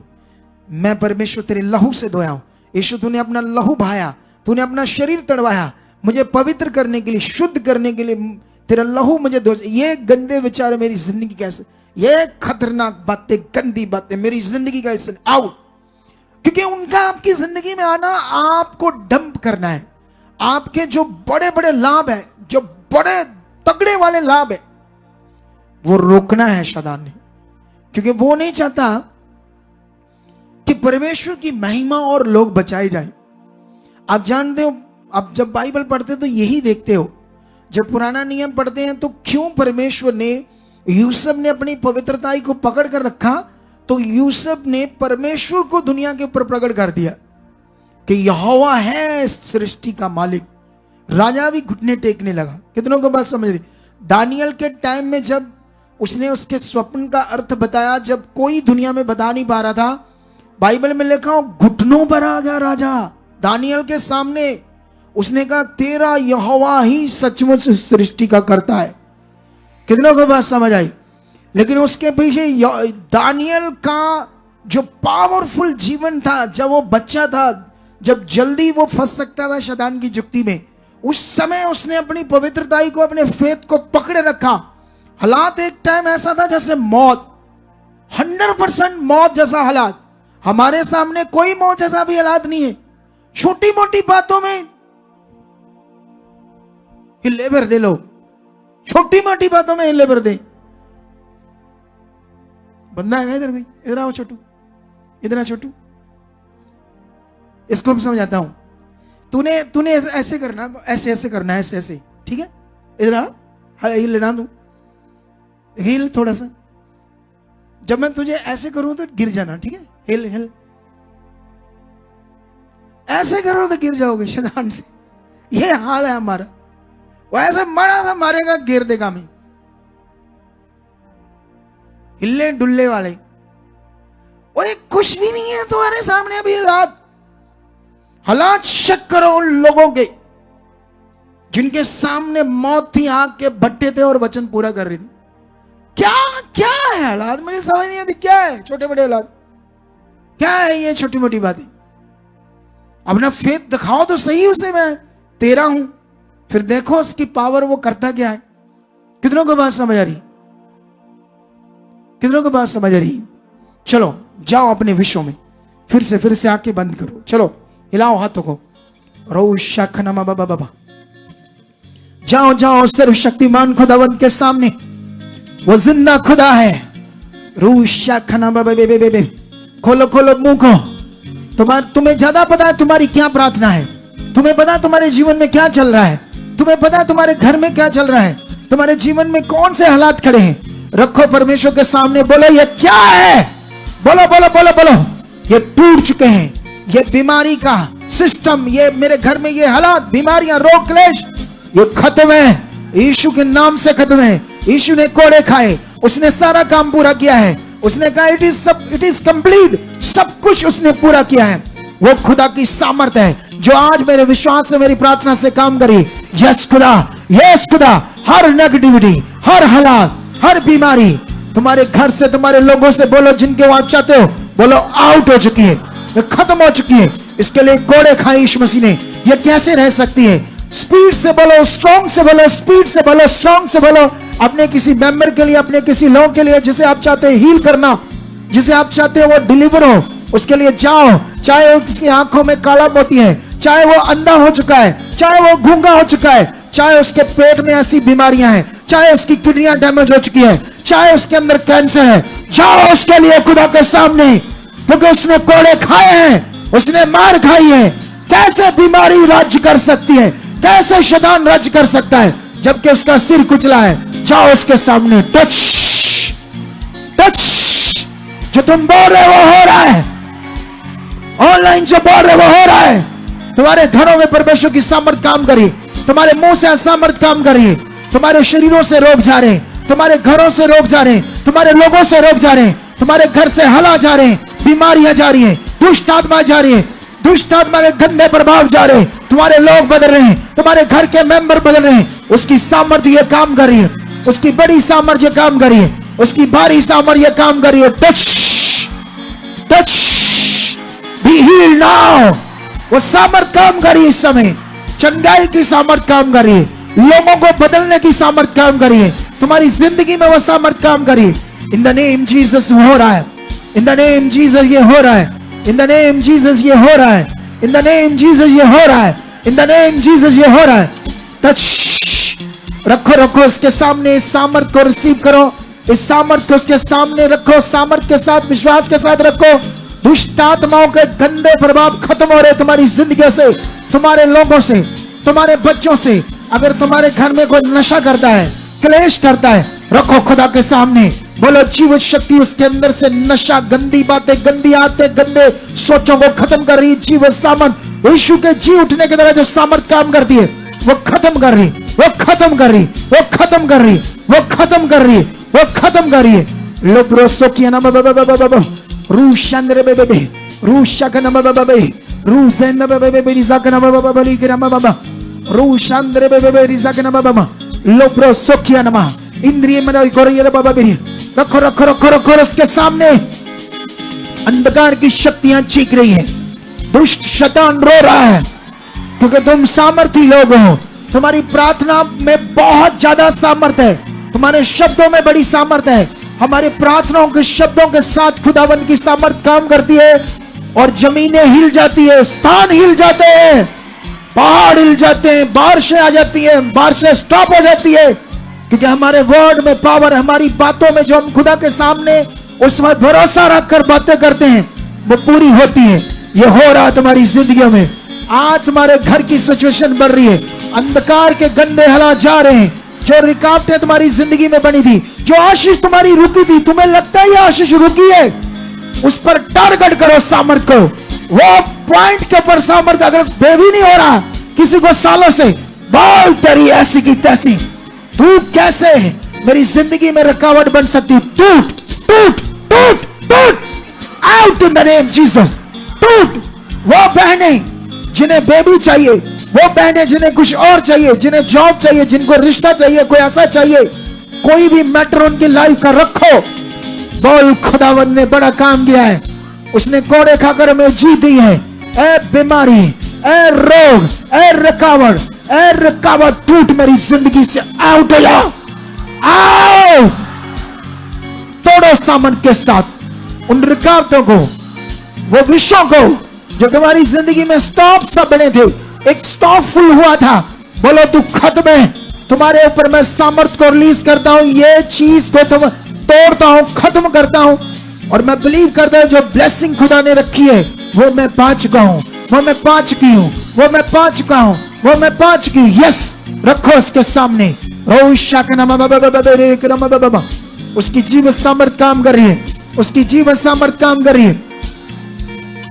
मैं परमेश्वर तेरे लहू से धोया हूं। यीशु, तूने अपना लहू बहाया, तूने अपना शरीर तड़वाया मुझे पवित्र करने के लिए, शुद्ध करने के लिए। तेरा लहू मुझे धो। ये गंदे विचार मेरी जिंदगी कैसे, ये खतरनाक बातें, गंदी बातें मेरी जिंदगी का हिस्सा आउट। क्योंकि उनका आपकी जिंदगी में आना आपको डंप करना है। आपके जो बड़े बड़े लाभ है, जो बड़े तगड़े वाले लाभ है, वो रोकना है शैतान ने। क्योंकि वो नहीं चाहता कि परमेश्वर की महिमा और लोग बचाए जाएं। आप जानते हो, आप जब बाइबल पढ़ते हो तो यही देखते हो। जब पुराना नियम पढ़ते हैं तो क्यों परमेश्वर ने, यूसुफ ने अपनी पवित्रताई को पकड़ कर रखा, तो यूसुफ ने परमेश्वर को दुनिया के ऊपर प्रकट कर दिया कि यहोवा है इस सृष्टि का मालिक। राजा भी घुटने टेकने लगा। कितनों को बात समझ रही? दानियल के टाइम में जब उसने उसके स्वप्न का अर्थ बताया, जब कोई दुनिया में बता नहीं पा रहा था, बाइबल में लिखा हो घुटनों पर आ गया राजा दानियल के सामने। उसने कहा, तेरा यहोवा ही सचमुच सृष्टि का करता है। कितनों को बात समझ आई? लेकिन उसके पीछे दानियल का जो पावरफुल जीवन था, जब वो बच्चा था, जब जल्दी वो फंस सकता था शैतान की जुक्ति में, उस समय उसने अपनी पवित्रताई को, अपने फेथ को पकड़े रखा। हालात एक टाइम ऐसा था जैसे मौत, 100% मौत जैसा हालात। हमारे सामने कोई मौत जैसा भी हालात नहीं है। छोटी मोटी बातों में हिले भर दे लोग, छोटी मोटी बातों में हिले भर दे। बंदा है इधर, भाई इधर आओ छोटू, इधर आ छोटू, इसको हम समझाता हूं। तूने ऐसे करना, ऐसे ऐसे करना है, ऐसे ऐसे, ठीक है? इधर आ, हिल लेना तू, हिल थोड़ा सा। जब मैं तुझे ऐसे करूं तो गिर जाना, ठीक है? हिल हिल, ऐसे करो तो गिर जाओगे शैतान से। ये हाल है हमारा। वो ऐसे मरा सा मारेगा, गिर देगा। मैं हिलने डुल्ले वाले, वो एक कुछ भी नहीं है तुम्हारे सामने अभी हालात। शक करो उन लोगों के जिनके सामने मौत थी, आग के भट्टे थे और वचन पूरा कर रही थी। क्या क्या है हालात, मुझे समझ नहीं आती। क्या है छोटे बड़े हालात, क्या है ये छोटी मोटी बातें? अपना फेथ दिखाओ तो सही उसे, मैं तेरा हूं, फिर देखो उसकी पावर वो करता क्या है। कितनों को बात समझ आ रही? कितनों को बात समझ आ रही? चलो जाओ अपने विषयों में, फिर से आंखें बंद करो, चलो हिलाओ हाथों को। रोशा खनमा बाबा बाबा, जाओ जाओ सर्वशक्तिमान खुदावंत के सामने, वो जिंदा खुदा है। रूशा खना बाबा बे बे बे, खोलो खोलो मुंह को। तुम्हें ज्यादा पता है तुम्हारी क्या प्रार्थना है, तुम्हें पता है तुम्हारे जीवन में क्या चल रहा है, तुम्हें पता है तुम्हारे घर में क्या चल रहा है, तुम्हारे जीवन में कौन से हालात खड़े हैं। रखो परमेश्वर के सामने, बोलो ये क्या है, बोलो बोलो बोलो बोलो। ये टूट चुके हैं, ये बीमारी का सिस्टम, ये मेरे घर में ये हालात, बीमारियां, रोग, क्लेश, ये खत्म है, यीशु के नाम से खत्म है। यीशु ने कोड़े खाए, उसने सारा काम पूरा किया है, उसने कहा इट इज कंप्लीट, सब कुछ उसने पूरा किया है। वो खुदा की सामर्थ है जो आज मेरे विश्वास से, मेरी प्रार्थना से काम करी। यस खुदा, यस खुदा, हर नेगेटिविटी, हर हालात, हर बीमारी तुम्हारे घर से, तुम्हारे लोगों से, बोलो जिनके वो आप चाहते हो, बोलो आउट हो चुकी है, खत्म हो चुकी है। इसके लिए कोड़े खाए यीशु मसीह ने। ये कैसे रह सकती है? स्पीड से बोलो, स्ट्रॉन्ग से बोलो, स्पीड से बोलो, स्ट्रॉन्ग से बोलो। अपने किसी मेंबर के लिए, अपने किसी लोगों के लिए जिसे आप चाहते हैं हील करना, जिसे आप चाहते हैं वो डिलीवर हो, उसके लिए जाओ। चाहे वो किसकी आंखों में काला मोती है, चाहे वो अंधा हो चुका है, चाहे वो गूंगा हो चुका है, चाहे उसके पेट में ऐसी बीमारियां हैं, चाहे उसकी किडनियां डैमेज हो चुकी है, चाहे उसके अंदर कैंसर है, जाओ उसके लिए खुदा के सामने, क्योंकि उसने कोड़े खाए हैं, उसने मार खाई है। कैसे बीमारी राज्य कर सकती है, कैसे शैतान राज्य कर सकता है जबकि उसका सिर कुचला है। जाओ उसके सामने, टच टच, जो तुम बोल रहे वो हो रहा है, ऑनलाइन जो बोल रहे वो हो रहा है। तुम्हारे घरों में परमेश्वर की सामर्थ काम करी, तुम्हारे मुंह से सामर्थ काम करी, तुम्हारे शरीरों से रोग जा रहे, तुम्हारे घरों से रोग जा रहे, तुम्हारे लोगों से रोग जा रहे, तुम्हारे घर से हला जा रहे, बीमारियां जा रही है, दुष्ट आत्मा जा रही है, दुष्ट आत्मा के गंदे प्रभाव जा रहे, तुम्हारे लोग बदल रहे हैं, तुम्हारे घर के मेंबर बदल रहे हैं। उसकी सामर्थ्य ये काम कर रही है, उसकी बड़ी सामर्थ्य काम कर रही है, उसकी भारी सामर्थ्य काम कर रही है। Touch touch, be healed now. वो सामर्थ काम कर रही है इस समय, चंगाई की सामर्थ काम कर रही है, लोगों को बदलने की सामर्थ काम कर रही है, तुम्हारी जिंदगी में वो सामर्थ काम कर रही है। इन द नेम जीसस हो रहा है, इन द नेम जीसस ये हो रहा है, इन द नेम जीसस ये हो रहा है, इन द नेम जीसस ये हो रहा है, इन द नेम जीसस ये हो रहा है। टच, रखो रखो उसके सामने, इस सामर्थ को रिसीव करो, इस सामर्थ को उसके सामने रखो, सामर्थ के साथ, विश्वास के साथ रखो। दुष्ट आत्माओं के गंदे प्रभाव खत्म हो रहे तुम्हारी जिंदगी से, तुम्हारे लोगों से, तुम्हारे बच्चों से। अगर तुम्हारे घर में कोई नशा करता है, क्लेश करता है, रखो खुदा के सामने, बोलो जीवित शक्ति उसके अंदर से नशा, गंदी बातें, गंदी आदतें, गंदे सोचों को खत्म कर रही। जीवित सामर्थ, यीशु के जी उठने की तरह जो सामर्थ काम करती है वो खत्म कर रही, वो खत्म कर रही, वो खत्म कर रही, वो खत्म कर रही, वो खत्म कर रही है। लो ब्रोसो किया ना बाबा रूशंद्र बेबे, रूशकन बाबा, रूजेंद्र बेबे, रिजाकन बाबा बली गिरा बाबा, रूशंद्र बेबे, रिजाकन बाबा, लो ब्रोसो किया ना इंद्रिय में करो ये बाबा बेरी, रखो रखो रखो रखो उसके सामने। अंधकार की शक्तियां चीख रही है, दुष्ट शैतान रो रहा है, क्योंकि तुम सामर्थी लोग हो। तुम्हारी प्रार्थना में बहुत ज्यादा सामर्थ है, तुम्हारे शब्दों में बड़ी सामर्थ है। हमारे प्रार्थनाओं के शब्दों के साथ खुदावन की सामर्थ काम करती है और जमीनें हिल जाती है, स्थान हिल जाते हैं, पहाड़ हिल जाते हैं, बारिशें आ जाती हैं, बारिशें स्टॉप हो जाती है, क्योंकि हमारे वर्ड में पावर, हमारी बातों में जो हम खुदा के सामने उसमें भरोसा रखकर बातें करते हैं वो पूरी होती है। ये हो रहा तुम्हारी जिंदगियों में। आज तुम्हारे घर की सिचुएशन बढ़ रही है, अंधकार के गंदे हालात जा रहे हैं, जो रुकावटें तुम्हारी जिंदगी में बनी थी, जो आशीष तुम्हारी रुकी थी, तुम्हें लगता है ये आशीष रुकी है, उस पर टारगेट करो सामर्थ को। वो पॉइंट के ऊपर सामर्थ अगर बेबी नहीं हो रहा किसी को सालों से, बोल तेरी ऐसी की तैसी, तू कैसे मेरी जिंदगी में रुकावट बन सकती, टूट टूट टूट टूट, out in the name Jesus, टूट। वो बहनें जिन्हें बेबी चाहिए, वो बहनें जिन्हें कुछ और चाहिए, जिन्हें जॉब चाहिए, जिनको रिश्ता चाहिए, कोई ऐसा चाहिए, कोई भी मैटर उनकी लाइफ का रखो, बोल खुदावंद ने बड़ा काम किया है, उसने कोड़े खाकर हमें जीत दी है। ए बीमारी, ए रोग, ए रुकावट टूट मेरी जिंदगी से, आउट हो जाओ, आओ। तोड़ो सामर्थ के साथ उन रुकावटों को, वो विषयों को जो तुम्हारी जिंदगी में स्टॉप सब बने थे, एक स्टॉप फुल हुआ था, बोलो तू खत्म है। तुम्हारे ऊपर मैं सामर्थ्य को रिलीज करता हूं, ये चीज को तुम तोड़ता हूं, खत्म करता हूं। और मैं बिलीव करता हूं जो ब्लेसिंग खुदा ने रखी है वो मैं पा चुका हूं, वो मैं पा चुकी हूं, वो मैं पा चुका हूं, वो मैं पा चुकी हूं। यस, रखो उसके सामने। उसकी जीवन सामर्थ काम कर रही है, उसकी जीवन सामर्थ काम कर रही है,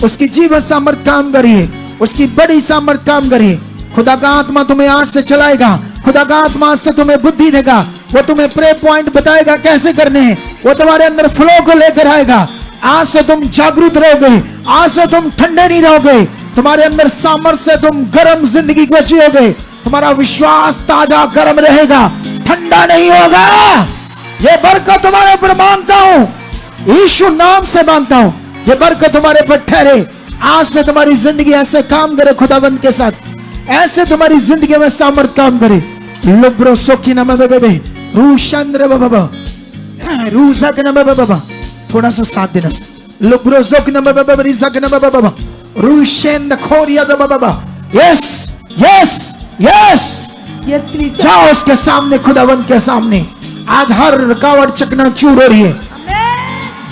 उसकी जीवन सामर्थ काम कर रही है, उसकी बड़ी सामर्थ काम कर रही है। खुदा का आत्मा तुम्हें आज से चलाएगा, खुदा का आत्मा आज से तुम्हें बुद्धि देगा, वो तुम्हें प्रे पॉइंट बताएगा कैसे करने हैं, वो तुम्हारे अंदर फ्लो को लेकर आएगा। आज से तुम जागरूक रहोगे, आज से तुम ठंडे नहीं रहोगे, तुम्हारे अंदर सामर्थ्य से तुम गर्म जिंदगी को जियोगे, तुम्हारा विश्वास ताजा गर्म रहेगा, ठंडा नहीं होगा। ये बरकत तुम्हारे ऊपर मांगता हूं, यीशु नाम से मांगता हूं, ये बरकत तुम्हारे पर ठहरे। आज से तुम्हारी जिंदगी ऐसे काम करे खुदाबंद के साथ, ऐसे तुम्हारी जिंदगी में सामर्थ काम करे। लुब्रो सोकी ना बेबे रूशंद्र बाबा रूजा के ना बाबा, थोड़ा सा साथ देना। लुब्रो सोकी ना बाबा रिजा के ना बाबा रूशेंद खोरिया दा बाबा। यस यस यस यस, जाओ उसके सामने, खुदाबंद के सामने। आज हर रुकावट चकनाचूर हो रही है।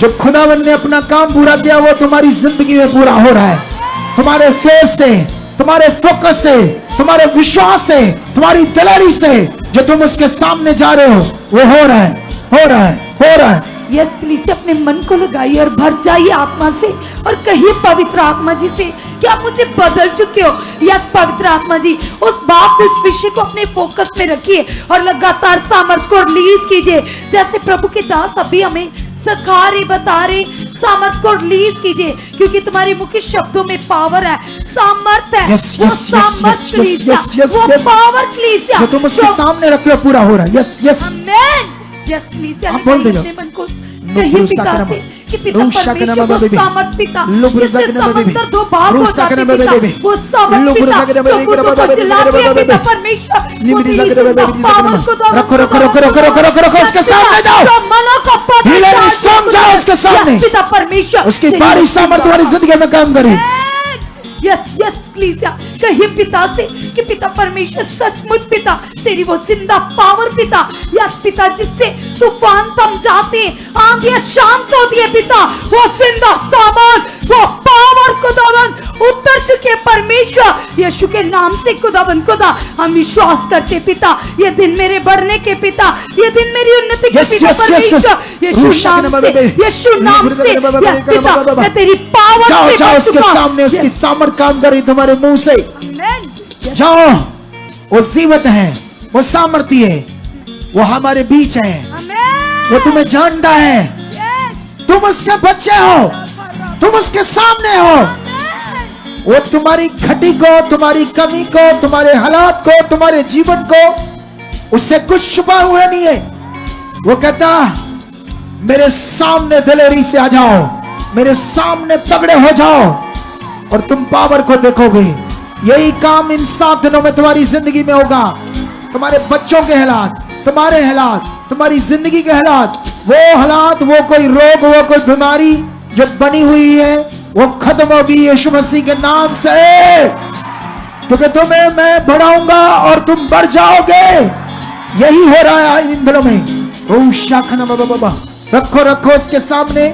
जो खुदावन ने अपना काम पूरा किया वो तुम्हारी जिंदगी में पूरा हो रहा है। तुम्हारे फेस से, तुम्हारे फोकस से, तुम्हारे विश्वास से, तुम्हारी दिलेरी से जो तुम उसके सामने जा रहे हो वो हो रहा है, हो रहा है, हो रहा है। यस प्लीज अपने मन को लगाइए और भर जाइए आत्मा से और कहिए पवित्र आत्मा जी से कि आप मुझे बदल चुके हो। यस पवित्र आत्मा जी, उस बात उस विषय को अपने फोकस में रखिए और लगातार सामर्थ्य को रिलीज कीजिए। जैसे प्रभु के दास अभी हमें सिखा रहे, बता रहे, सामर्थ को रिलीज कीजिए क्योंकि तुम्हारे मुख्य शब्दों में पावर है, सामर्थ है। वो सामर्थ कलीसिया, वो पावर कलीसिया जो तुम उसके सामने रखे हो पूरा हो रहा है। Yes yes amen. यस कलीसिया आप बोल दे अपने मन को कहिए पिता से कि पिता परमेश्वर वो सामर्थ पिता जिससे समंदर दो भाग हो जाते पिता, वो सामर्थ पिता समुद्र को चिल्लाते हैं पिता परमेश्वर, वो तेरी पावर को दो। रखो रखो रखो रखो रखो रखो रखो उसके सामने जाओ, मनो का हीलर स्टोन जाओ उसके सामने, पिता परमेश्वर उसकी बारिश सामर्थ तुम्हारी जिंदगी में काम करे। यस यस प्लीज कहिए पिता से कि पिता परमेश्वर सचमुच पिता तेरी वो जिंदा पावर पिता, यस पिता जिससे तूफान थम जाते हैं, आंधियां शांत होती है पिता, वो जिंदा सामान, वो पावर खुदावन उतर चुके परमेश्वर यीशु के नाम से खुदावन खुदा हम विश्वास करते पिता। ये दिन मेरे बढ़ने के पिता, ये दिन मेरी उन्नति के पिता परमेश्वर यीशु नाम से यस पिता मैं तेरी पावर जाओ से जाओ उसके सामने, उसकी सामर्थ काम कर रही तुम्हारे मुंह से। जाओ, वो जीवित है, वो सामर्थी है, वो हमारे बीच है, वो तुम्हें जानता है, तुम उसके बच्चे हो, तुम उसके सामने हो। वो तुम्हारी घटी को, तुम्हारी कमी को, तुम्हारे हालात को, तुम्हारे जीवन को, उससे कुछ छुपा हुआ नहीं है। वो कहता मेरे सामने दिलेरी से आ जाओ, मेरे सामने तगड़े हो जाओ और तुम पावर को देखोगे। यही काम इन 7 दिनों में तुम्हारी जिंदगी में होगा। तुम्हारे बच्चों के हालात, तुम्हारे हालात, तुम्हारी जिंदगी के हालात, वो हालात, वो कोई रोग, वो कोई बीमारी जो बनी हुई है वो खत्म होगी यीशु मसीह के नाम से, क्योंकि तुम्हें मैं बढ़ाऊंगा और तुम बढ़ जाओगे। यही हो रहा है इन दिनों में। ओ शाखना बाबा, रखो रखो उसके सामने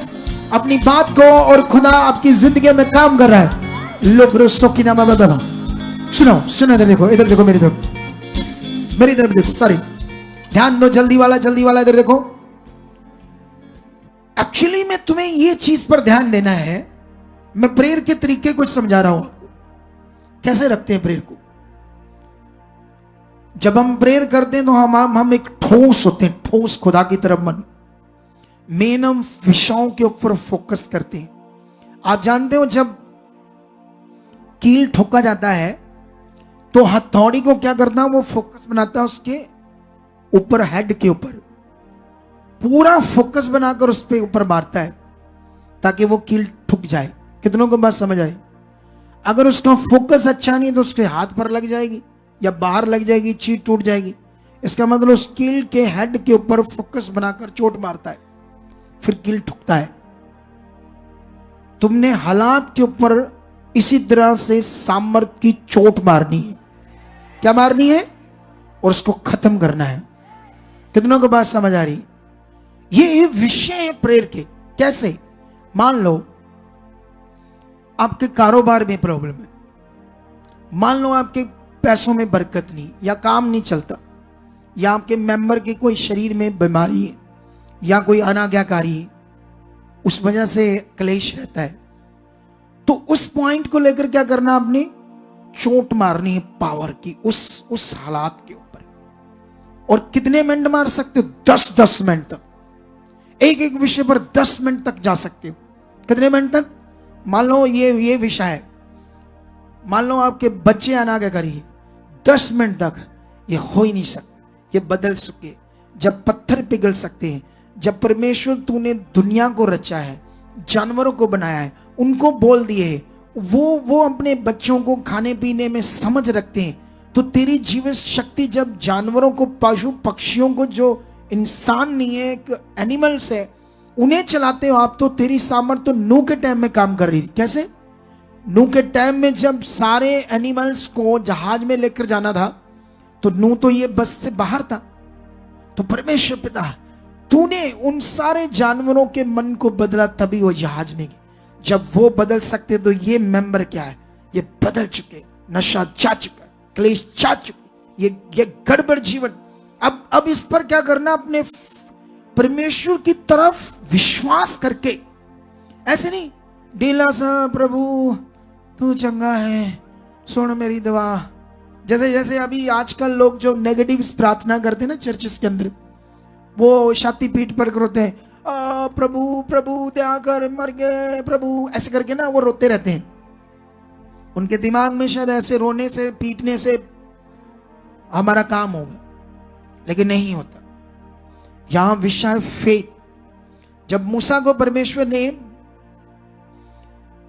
अपनी बात को और खुदा आपकी जिंदगी में काम कर रहा है। लोग की नाम बाबा, सुनो सुनो, इधर देखो, इधर देखो, मेरी तरफ देखो, सॉरी ध्यान दो, जल्दी वाला इधर देखो। एक्चुअली मैं तुम्हें ये चीज पर ध्यान देना है। मैं प्रेयर के तरीके कुछ समझा रहा हूं आपको, कैसे रखते हैं प्रेयर को। जब हम प्रेयर करते हैं तो हम एक ठोस होते हैं, ठोस खुदा की तरफ मन, मेन हम विषयों के ऊपर फोकस करते हैं। आप जानते हो जब कील ठोका जाता है तो हथौड़ी को क्या करता है, वो फोकस बनाता है उसके ऊपर, हेड के ऊपर पूरा फोकस बनाकर उस पे ऊपर मारता है ताकि वो कील ठुक जाए। कितनों को बात समझ आई? अगर उसका फोकस अच्छा नहीं तो उसके हाथ पर लग जाएगी या बाहर लग जाएगी, चीट टूट जाएगी। इसका मतलब उस कील के हेड के ऊपर फोकस बनाकर चोट मारता है, फिर कील ठुकता है। तुमने हालात के ऊपर इसी तरह से सामर्थ की चोट मारनी है। क्या मारनी है? और उसको खत्म करना है। कितनों को बात समझ आ रही? ये विषय है प्रेयर के। कैसे? मान लो आपके कारोबार में प्रॉब्लम है, मान लो आपके पैसों में बरकत नहीं, या काम नहीं चलता, या आपके मेंबर के कोई शरीर में बीमारी है, या कोई अनाज्ञाकारी है, उस वजह से क्लेश रहता है, तो उस पॉइंट को लेकर क्या करना? आपने चोट मारनी है पावर की उस हालात के ऊपर। और कितने मिनट मार सकते हो? 10-10 मिनट तक, एक एक विषय पर 10 मिनट तक जा सकते हो। कितने मिनट तक? मान लो ये विषय है, मान लो आपके बच्चे अनाज्ञाकारी है, 10 मिनट तक ये हो ही नहीं सकता, ये बदल सके। जब पत्थर पिघल सकते हैं, जब परमेश्वर तूने दुनिया को रचा है, जानवरों को बनाया है, उनको बोल दिए, वो अपने बच्चों को खाने पीने में समझ रखते हैं, तो तेरी जीवन शक्ति जब जानवरों को, पशु पक्षियों को, जो इंसान नहीं है, एक एनिमल्स है, उन्हें चलाते हो आप, तो तेरी सामर्थ्य तो नूह के टाइम में काम कर रही थी। कैसे? नूह के टाइम में जब सारे एनिमल्स को जहाज में लेकर जाना था, तो नूह तो ये बस से बाहर था, तो परमेश्वर पिता तूने उन सारे जानवरों के मन को बदला, तभी वो जहाज में गए। जब वो बदल सकते तो ये मेंबर क्या है? ये बदल चुके, नशा जा चुका, क्लेश जा चुके, ये गड़बड़ जीवन। अब इस पर क्या करना? अपने परमेश्वर की तरफ विश्वास करके, ऐसे नहीं ढीला सा, प्रभु तू चंगा है, सुन मेरी दवा। जैसे अभी आजकल लोग जो नेगेटिव प्रार्थना करते हैं ना चर्चेस के अंदर, वो छाती पीठ पर रोते हैं, प्रभु प्रभु दया कर, मर गए प्रभु, ऐसे करके ना वो रोते रहते हैं। उनके दिमाग में शायद ऐसे रोने से, पीटने से हमारा काम होगा, लेकिन नहीं होता। यहां विषय फेथ। जब मूसा को परमेश्वर ने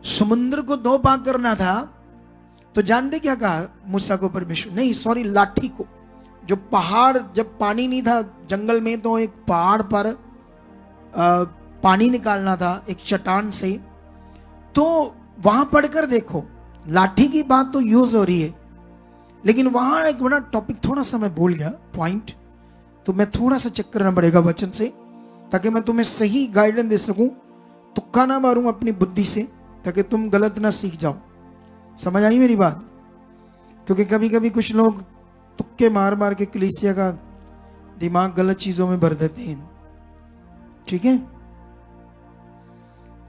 समुद्र को 2 भाग करना था, तो जानते क्या कहा मूसा को परमेश्वर? नहीं सॉरी, लाठी को। जो पहाड़, जब पानी नहीं था जंगल में, तो एक पहाड़ पर पानी निकालना था एक चट्टान से, तो वहां पढ़कर देखो, लाठी की बात तो यूज हो रही है, लेकिन वहां एक बड़ा टॉपिक थोड़ा सा मैं भूल गया पॉइंट, तो मैं थोड़ा सा चेक करना पड़ेगा वचन से, ताकि मैं तुम्हें सही गाइडेंस दे सकूं, तुक्का ना मारूं अपनी बुद्धि से, ताकि तुम गलत ना सीख जाओ। समझ आई मेरी बात? क्योंकि कभी कभी कुछ लोग तुक्के मार मार के कलीसिया का दिमाग गलत चीजों में भर देते हैं। ठीक है,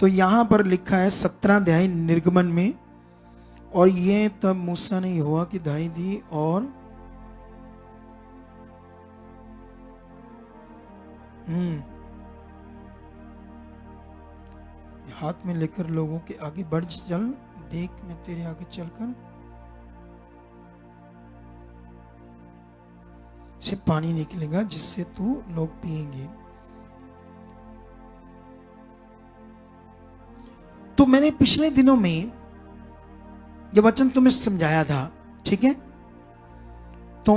तो यहां पर लिखा है 17 अध्याय निर्गमन में, और ये तब मूसा ने यहोवा की दुहाई दी और हाथ में लेकर लोगों के आगे बढ़ चल, देख मैं तेरे आगे चलकर से पानी निकलेगा जिससे तू लोग पिएंगे। तो मैंने पिछले दिनों में ये वचन तुम्हें समझाया था, ठीक है? तो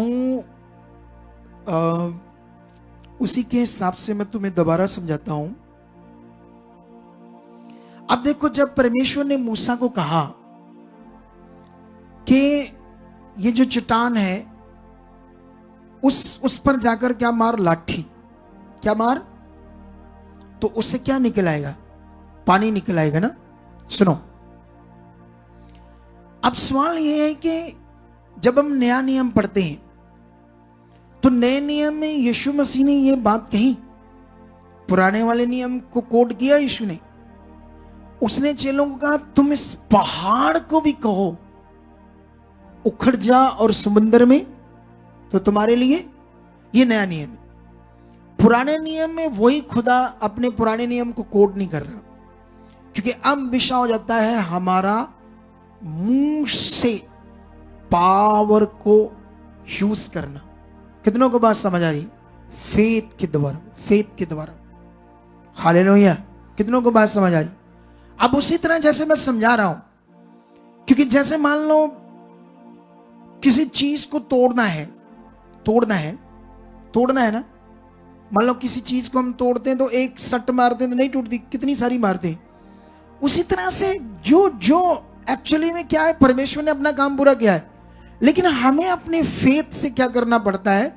उसी के हिसाब से मैं तुम्हें दोबारा समझाता हूं। अब देखो, जब परमेश्वर ने मूसा को कहा कि ये जो चट्टान है उस पर जाकर क्या मार? लाठी। क्या मार? तो उससे क्या निकल आएगा? पानी निकल आएगा ना। सुनो, अब सवाल यह है कि जब हम नया नियम पढ़ते हैं, तो नए नियम में यीशु मसीह ने यह बात कही, पुराने वाले नियम को कोट किया यीशु ने। उसने चेलों को कहा, तुम इस पहाड़ को भी कहो उखड़ जा और समुद्र में, तो तुम्हारे लिए ये नया नियम है। पुराने नियम में वही खुदा अपने पुराने नियम को कोट नहीं कर रहा, क्योंकि अब विषय हो जाता है हमारा मुंह से पावर को यूज करना। कितनों को बात समझ आ रही? फेथ के द्वारा, फेथ के द्वारा। हालेलुया। कितनों को बात समझ आ रही? अब उसी तरह जैसे मैं समझा रहा हूं, क्योंकि जैसे मान लो किसी चीज को तोड़ना है ना। मान लो किसी चीज को हम तोड़ते हैं तो एक सट मारते हैं तो नहीं टूटती, कितनी सारी मारते हैं। उसी तरह से जो जो एक्चुअली में क्या है, परमेश्वर ने अपना काम पूरा किया है, लेकिन हमें अपने फेथ से क्या करना पड़ता है,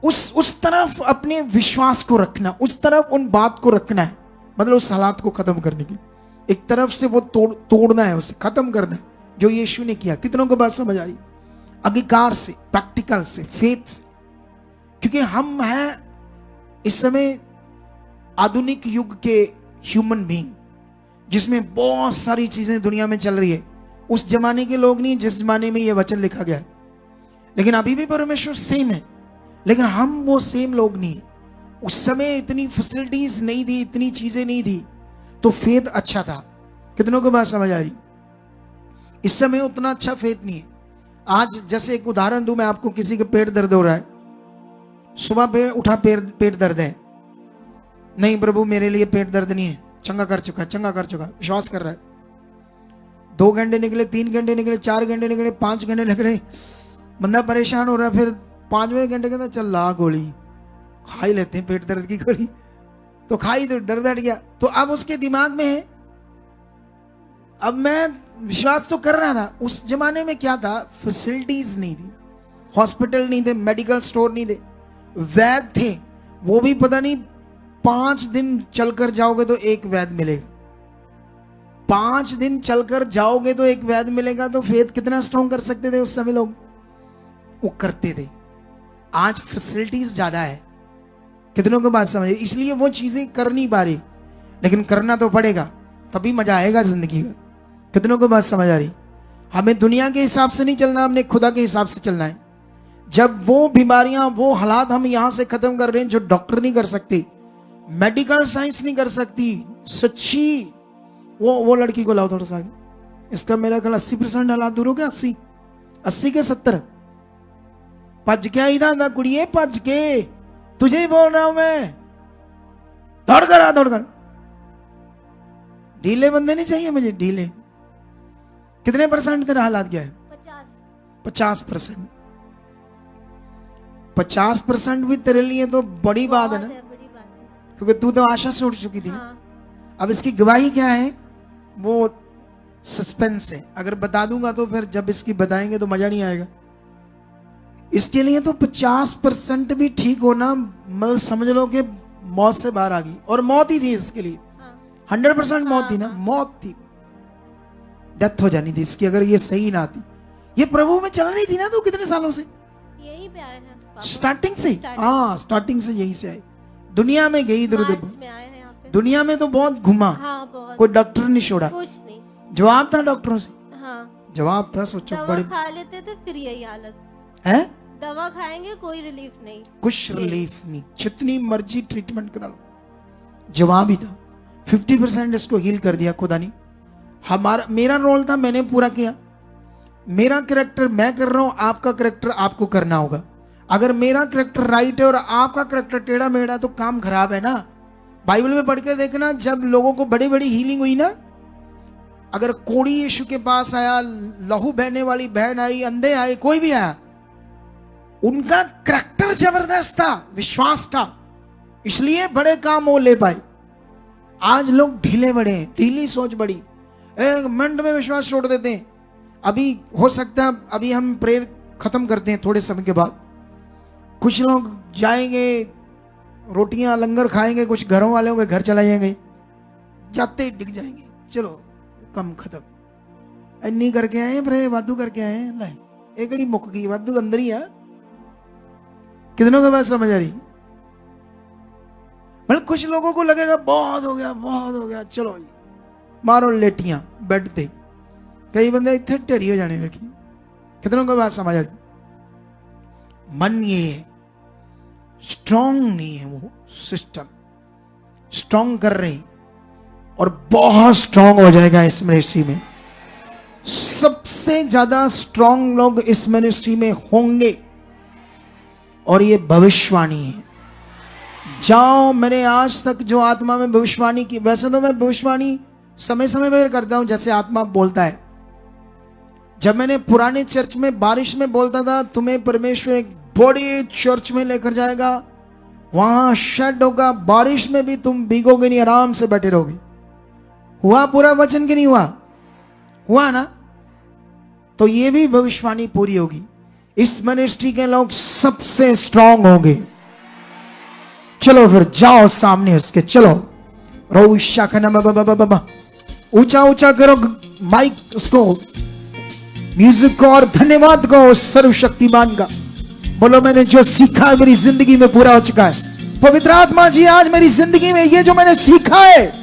उस तरफ अपने विश्वास को रखना, उस तरफ उन बात को रखना है, मतलब उस हालात को खत्म करने के लिए एक तरफ से वो तोड़ना है, उसे खत्म करना है, जो यीशु ने किया। कितनों को बात समझ आ रही? अंगीकार से, प्रैक्टिकल से, फेथ से। क्योंकि हम हैं इस समय आधुनिक युग के ह्यूमन बीइंग, जिसमें बहुत सारी चीजें दुनिया में चल रही है। उस जमाने के लोग नहीं जिस जमाने में यह वचन लिखा गया है, लेकिन अभी भी परमेश्वर सेम है, लेकिन हम वो सेम लोग नहीं। उस समय इतनी फैसिलिटीज नहीं थी, इतनी चीजें नहीं थी, तो फेथ अच्छा था। कितनों को बात समझ आ रही? इस समय उतना अच्छा फेथ नहीं है। आज जैसे एक उदाहरण दूं मैं आपको, किसी के पेट दर्द हो रहा है, सुबह पे उठा पेट दर्द है, नहीं प्रभु मेरे लिए पेट दर्द नहीं है, चंगा कर चुका, चंगा कर चुका, विश्वास कर रहा है। 2 घंटे निकले, 3 घंटे निकले, 4 घंटे निकले, 5 घंटे निकले, बंदा परेशान हो रहा है। फिर 5वें घंटे कहता चल ला गोली खा ही लेते हैं, पेट दर्द की गोली तो खाई, तो दर्द हट गया। तो अब उसके दिमाग में है, अब मैं विश्वास तो कर रहा था। उस जमाने में क्या था, फैसिलिटीज नहीं थी, हॉस्पिटल नहीं थे, मेडिकल स्टोर नहीं थे, वैद्य थे, वो भी पता नहीं 5 दिन चलकर जाओगे तो एक वैद्य मिलेगा, 5 दिन चलकर जाओगे तो एक वैद्य मिलेगा। तो फेथ कितना स्ट्रॉन्ग कर सकते थे उस समय लोग, वो करते थे। आज फैसिलिटीज ज्यादा है, कितनों को बात समझ, इसलिए वो चीजें कर नहीं पा रही, लेकिन करना तो पड़ेगा, तभी मजा आएगा जिंदगी का। कितनों को बात समझ आ रही? हमें दुनिया के हिसाब से नहीं चलना, हमने खुदा के हिसाब से चलना है। जब वो बीमारियां, वो हालात हम यहां से खत्म कर रहे हैं जो डॉक्टर नहीं कर सकती, मेडिकल साइंस नहीं कर सकती, सच्ची वो लड़की को लाओ थोड़ा सा आगे, इसका मेरा ख्याल 80% हालात दूर हो गया, 80 के 70। भज के आई था कुड़िए, भज के, तुझे ही बोल रहा हूं मैं, दौड़ कर आ, दौड़ कर। ढीले बंदे नहीं चाहिए मुझे, ढीले। कितने % तेरा हालात क्या है? 50%। 50% भी तेरे लिए तो बड़ी बात है ना, क्योंकि तू तो आशा से उठ चुकी थी। हाँ। अब इसकी गवाही क्या है, वो सस्पेंस है। अगर बता दूंगा तो फिर जब इसकी बताएंगे तो मजा नहीं आएगा। इसके लिए तो 50% भी ठीक होना, मतलब समझ लो कि मौत से बाहर आ गई, और मौत ही थी इसके लिए। 100% मौत थी ना, मौत थी, डेथ हो जानी थी इसकी अगर ये सही ना आती। ये प्रभु में चल रही थी ना, तो कितने सालों से, यही पे आए हैं स्टार्टिंग से। हाँ, स्टार्टिंग से यहीं से आई, दुनिया में गई इधर उधर, दुनिया में तो बहुत घुमा। हाँ, बहुत। कोई डॉक्टर नहीं छोड़ा, कुछ नहीं। जवाब था डॉक्टरों से। हाँ, जवाब था। सोचो, बड़े खा लेते थे, फिर यही हालत है। दवा खाएंगे, कोई रिलीफ नहीं, कुछ रिलीफ नहीं, जितनी मर्जी ट्रीटमेंट करा लो, जवाब ही था। 50% इसको हील कर दिया खुदा ने। मेरा रोल था, मैंने पूरा किया। मेरा कैरेक्टर मैं कर रहा हूं, आपका कैरेक्टर आपको करना होगा। अगर मेरा कैरेक्टर राइट है और आपका कैरेक्टर टेढ़ा मेढ़ा, तो काम खराब है ना। बाइबल में पढ़ के देखना, जब लोगों को बड़ी बड़ी हीलिंग हुई ना, अगर कोढ़ी यीशु के पास आया, लहू बहने वाली बहन आई, अंधे आए, कोई भी आया, उनका कैरेक्टर जबरदस्त था विश्वास का, इसलिए बड़े काम वो ले पाए। आज लोग ढीले बड़े, ढीली सोच बड़ी, एक मिनट में विश्वास छोड़ देते हैं। अभी हो सकता है अभी हम प्रेयर खत्म करते हैं, थोड़े समय के बाद कुछ लोग जाएंगे, रोटियां लंगर खाएंगे, कुछ घरों वालों के घर चला जाएंगे, जाते ही डिग जाएंगे, चलो कम खत्म। इन्नी करके आए, प्रे वादू करके आए, ले एकड़ी मुक गई, वादू अंदर ही है। कितनों के बात समझ आ रही? मतलब कुछ लोगों को लगेगा बहुत हो गया, बहुत हो गया, चलो मारो लेटियां बेड पे। कई बंदे इतने ढेरी हो जाने लगी। कितनों को बात समझ आ रही? मन ये स्ट्रॉन्ग नहीं है, वो सिस्टम स्ट्रॉन्ग कर रही, और बहुत स्ट्रॉन्ग हो जाएगा इस मिनिस्ट्री में। सबसे ज्यादा स्ट्रॉन्ग लोग इस मिनिस्ट्री में होंगे, और ये भविष्यवाणी है। जाओ, मैंने आज तक जो आत्मा में भविष्यवाणी की, वैसे तो मैं भविष्यवाणी समय समय पर करता हूं जैसे आत्मा बोलता है। जब मैंने पुराने चर्च में बारिश में बोलता था, तुम्हें परमेश्वर एक बड़ी चर्च में लेकर जाएगा, वहां शेड होगा, बारिश में भी तुम भीगोगे नहीं, आराम से बैठे रहोगे। हुआ पूरा वचन कि नहीं हुआ? हुआ ना? तो ये भी भविष्यवाणी पूरी होगी। इस मिनिस्ट्री के लोग सबसे स्ट्रांग होंगे। चलो फिर जाओ सामने उसके, चलो रोशा खाना बाबा, ऊंचा ऊंचा करो माइक, उसको म्यूजिक को और धन्यवाद को सर्वशक्तिमान का। बोलो मैंने जो सीखा है मेरी जिंदगी में पूरा हो चुका है। पवित्र आत्मा जी आज मेरी जिंदगी में ये जो मैंने सीखा है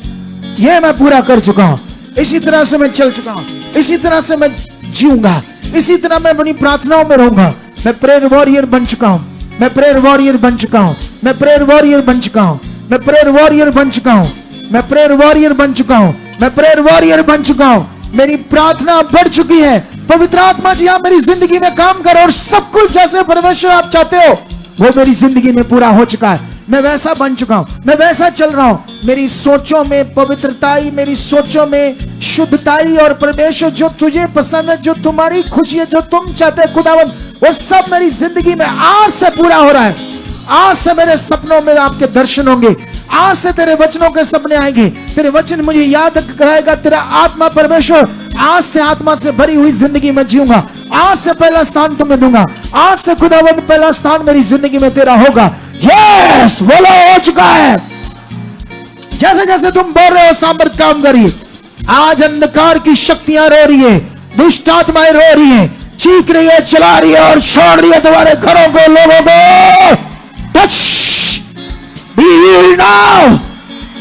ये मैं पूरा कर चुका हूं। इसी तरह से मैं चल चुका हूं, इसी तरह से मैं जीऊंगा, इसी तरह मैं अपनी प्रार्थनाओं में रहूंगा। मैं प्रेयर वॉरियर बन चुका हूं, मैं प्रेयर वॉरियर बन चुका हूं, मैं प्रेयर वॉरियर बन चुका हूं, मैं प्रेयर वॉरियर बन चुका हूं, मैं प्रेयर वॉरियर बन चुका हूं, मैं प्रेयर वॉरियर बन चुका हूं। मेरी प्रार्थना बढ़ चुकी है। पवित्र आत्मा जी आप मेरी जिंदगी में काम करो और सब कुछ जैसे परमेश्वर आप चाहते हो वो मेरी जिंदगी में पूरा हो चुका है। मैं वैसा बन चुका हूं, मैं वैसा चल रहा हूं। मेरी सोचों में पवित्रताई, मेरी सोचों में शुद्धताई और परमेश्वर जो तुझे पसंद है, जो तुम्हारी खुशी है, जो तुम चाहते हैं खुदावंद, वो सब मेरी जिंदगी में आज से पूरा हो रहा है। आज से मेरे सपनों में आपके दर्शन होंगे, आज से तेरे वचनों के सपने आएंगे, तेरे वचन मुझे याद कराएगा। तेरा आत्मा परमेश्वर आज से आत्मा से भरी हुई जिंदगी में जीऊंगा। आज से पहला स्थान तुम्हें दूंगा। आज से खुदावंद पहला स्थान मेरी जिंदगी में तेरा होगा। यस, बोलो हो चुका है। जैसे जैसे तुम बोल रहे हो सामर्थ काम करिए। आज अंधकार की शक्तियां रो रही है, दुष्ट आत्माएं रो रही है, चीख रही है, चला रही है और छोड़ रही है तुम्हारे घरों को, लोगों को। Touch be healed now.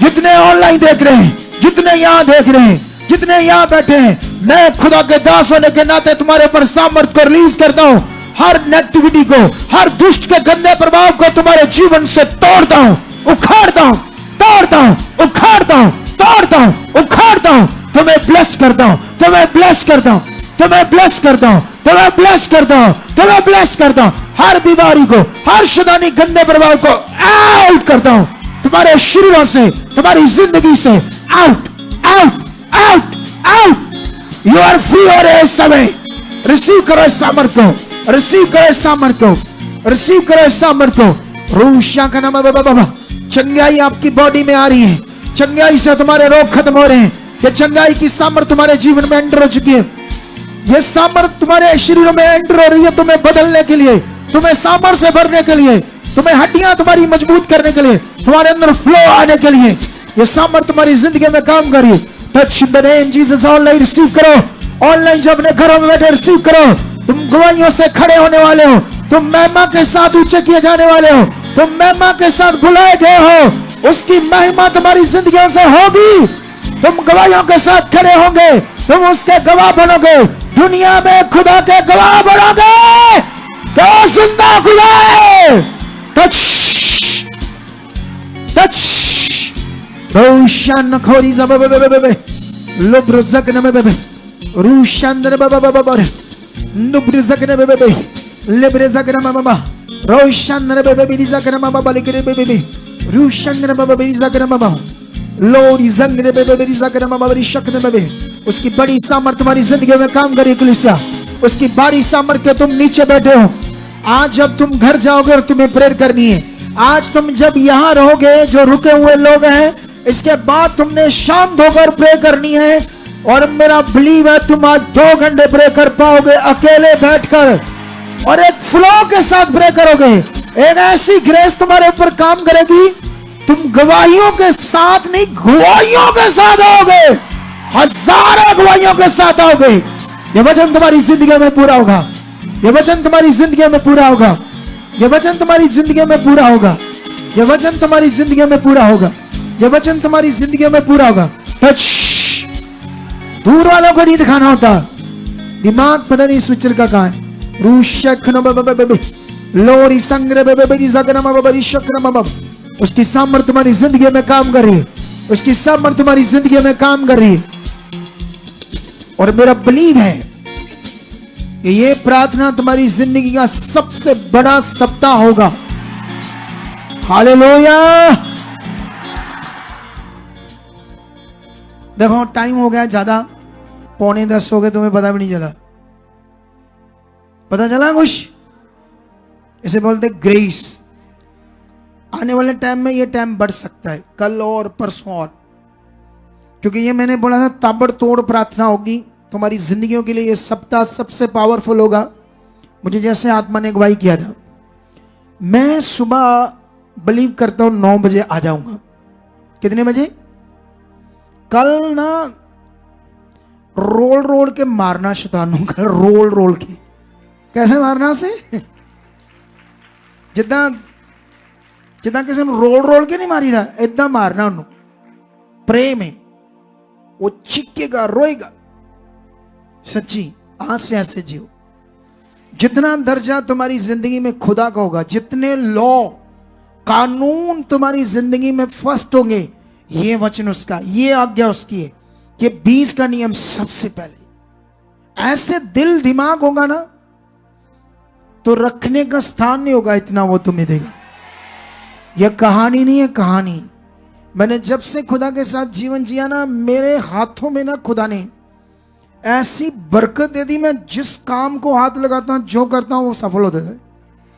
जितने ऑनलाइन देख रहे हैं, जितने यहां देख रहे हैं, जितने यहां बैठे हैं, मैं खुदा के दास होने के नाते तुम्हारे पर सामर्थ को रिलीज करता हूं। हर नेगेटिविटी को, हर दुष्ट के गंदे प्रभाव को तुम्हारे जीवन से तोड़ता हूं, उखाड़ता हूं, तोड़ता हूं, उखाड़ता हूं, तोड़ता हूं, उखाड़ता हूं। तुम्हें ब्लेस करता हूं, तुम्हें ब्लेस करता हूं, तुम्हें ब्लेस करता हूं, तुम्हें ब्लेस करता हूं, तुम्हें ब्लेस करता हूं। हर बीमारी को, हर शैतानी गंदे प्रभाव को आउट करता हूं तुम्हारे शरीरों से, तुम्हारी जिंदगी से। Out, out, out, out. You are free हो रहे इस समय। रिसीव करो इस सामर्थ को, रिसीव करो इस सामर्थ को, रिसीव करो इस सामर्थ को। रूशा का नाम बाबा, चंगाई आपकी बॉडी में आ रही है। चंगाई से तुम्हारे रोग खत्म हो रहे हैं। ये चंगाई की सामर्थ तुम्हारे जीवन में एंटर हो चुकी है। ये सामर्थ तुम्हारे शरीरों में एंटर हो रही है, तुम्हें बदलने के लिए, तुम्हें सामर्थ से भरने के लिए, तुम्हें हड्डियां तुम्हारी मजबूत करने के लिए, तुम्हारे अंदर फ्लो आने के लिए। ये सामर्थ तुम्हारी जिंदगी में काम कर रही है। Touch the name Jesus. Online receive करो, ऑनलाइन जो अपने घरों में बैठे रिसीव करो। तुम गवाहियों से खड़े होने वाले हो, तुम महिमा के साथ ऊंचे किए जाने वाले हो, तुम महिमा के साथ बुलाए गए हो। उसकी महिमा तुम्हारी जिंदगियों से होगी। तुम गवाहियों के साथ खड़े होंगे, तुम उसके गवाह बनोगे, दुनिया में खुदा के गवाह बनोगे। तो जिंदा खुदा है। Touch, touch. रोशन खोरी जब बे लुब्रजक न बे रूशंदर बाबा बाबा लुब्रजक न बे लिब्रजक न बाबा रोशंदर बे बिजक न बाबा लिखरे बे रूशंदर बाबा बिजक न बाबा लोरी जंग ने बे बिजक न बाबा रिशक न बे। उसकी बड़ी सामर्थ तुम्हारी जिंदगी में काम करे कलीसिया। उसकी बड़ी सामर्थ के तुम नीचे बैठे हो। आज जब तुम घर जाओगे और तुम्हें प्रेयर करनी है, आज तुम जब यहाँ रहोगे, जो रुके हुए लोग हैं, इसके बाद तुमने शांत होकर प्रे करनी है। और मेरा बिलीव है तुम आज 2 घंटे प्रे कर पाओगे अकेले बैठकर, और एक फ्लो के साथ प्रे करोगे। एक ऐसी ग्रेस तुम्हारे ऊपर काम करेगी, तुम गवाहियों के साथ नहीं, गवाहियों के साथ आओगे, हजारों गवाहियों के साथ आओगे। ये वचन तुम्हारी जिंदगी में पूरा होगा। ये वचन तुम्हारी जिंदगी में पूरा होगा। ये वचन तुम्हारी जिंदगी में पूरा होगा। ये वचन तुम्हारी जिंदगी में पूरा होगा। ये वचन तुम्हारी जिंदगी में पूरा होगा। टच। दूर वालों को नहीं दिखाना होता। दिमाग पता नहीं स्विचर का कहां है। लोरी संग्रह उसकी सामर्थ तुम्हारी जिंदगी में काम कर रही है। उसकी सामर्थ तुम्हारी जिंदगी में काम कर रही है। और मेरा बिलीव है कि ये प्रार्थना तुम्हारी जिंदगी का सबसे बड़ा सप्ताह होगा। हालेलुया। देखो टाइम हो गया ज्यादा, 9:45 हो गए, तुम्हें पता भी नहीं चला। पता चला कुछ? इसे बोलते ग्रेस। आने वाले टाइम में ये टाइम बढ़ सकता है, कल और परसों और। क्योंकि ये मैंने बोला था ताबड़तोड़ प्रार्थना होगी तुम्हारी जिंदगियों के लिए। ये सप्ताह सबसे पावरफुल होगा। मुझे जैसे आत्मा ने अगुवाई किया था, मैं सुबह बिलीव करता हूं 9 बजे आ जाऊंगा। कितने बजे? कल ना रोल रोल के मारना शैतानों का, रोल रोल के। कैसे मारना उसे? जिदा जिदा किसी ने रोल रोल के नहीं मारी था, इदा मारना उन्होंने प्रेम में। वो चिकेगा, रोएगा। सच्ची आज से ऐसे जियो। जितना दर्जा तुम्हारी जिंदगी में खुदा का होगा, जितने लॉ कानून तुम्हारी जिंदगी में फर्स्ट होंगे, ये वचन उसका, ये आज्ञा उसकी है, ये 20 का नियम सबसे पहले। ऐसे दिल दिमाग होगा ना तो रखने का स्थान नहीं होगा, इतना वो तुम्हें देगा। यह कहानी नहीं है, कहानी। मैंने जब से खुदा के साथ जीवन जिया ना, मेरे हाथों में ना खुदा ने ऐसी बरकत दे दी। मैं जिस काम को हाथ लगाता हूं, जो करता हूं, वो सफल होता है।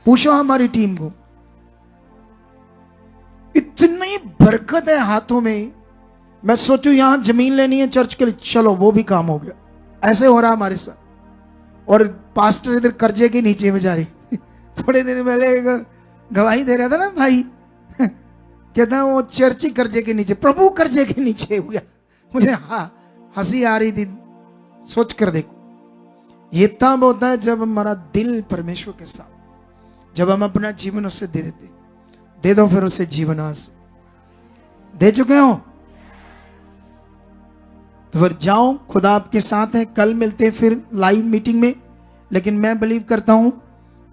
पूछो हमारी टीम को, इतनी बरकत है हाथों में। मैं सोचू यहां जमीन लेनी है चर्च के लिए, चलो वो भी काम हो गया। ऐसे हो रहा हमारे साथ। और पास्टर इधर कर्जे के नीचे बेचारी थोड़े दिन पहले गवाही दे रहा था ना भाई, कहता वो चर्च ही कर्जे के नीचे, प्रभु कर्जे के नीचे हो गया। मुझे हंसी आ रही थी सोच कर। देखो ये तब होता है जब हमारा दिल परमेश्वर के साथ, जब हम अपना जीवन उससे दे देते। दे दो फिर उसे जीवन। आज दे चुके हो तो फिर जाओ, खुदा आपके साथ है। कल मिलते हैं फिर लाइव मीटिंग में। लेकिन मैं बिलीव करता हूं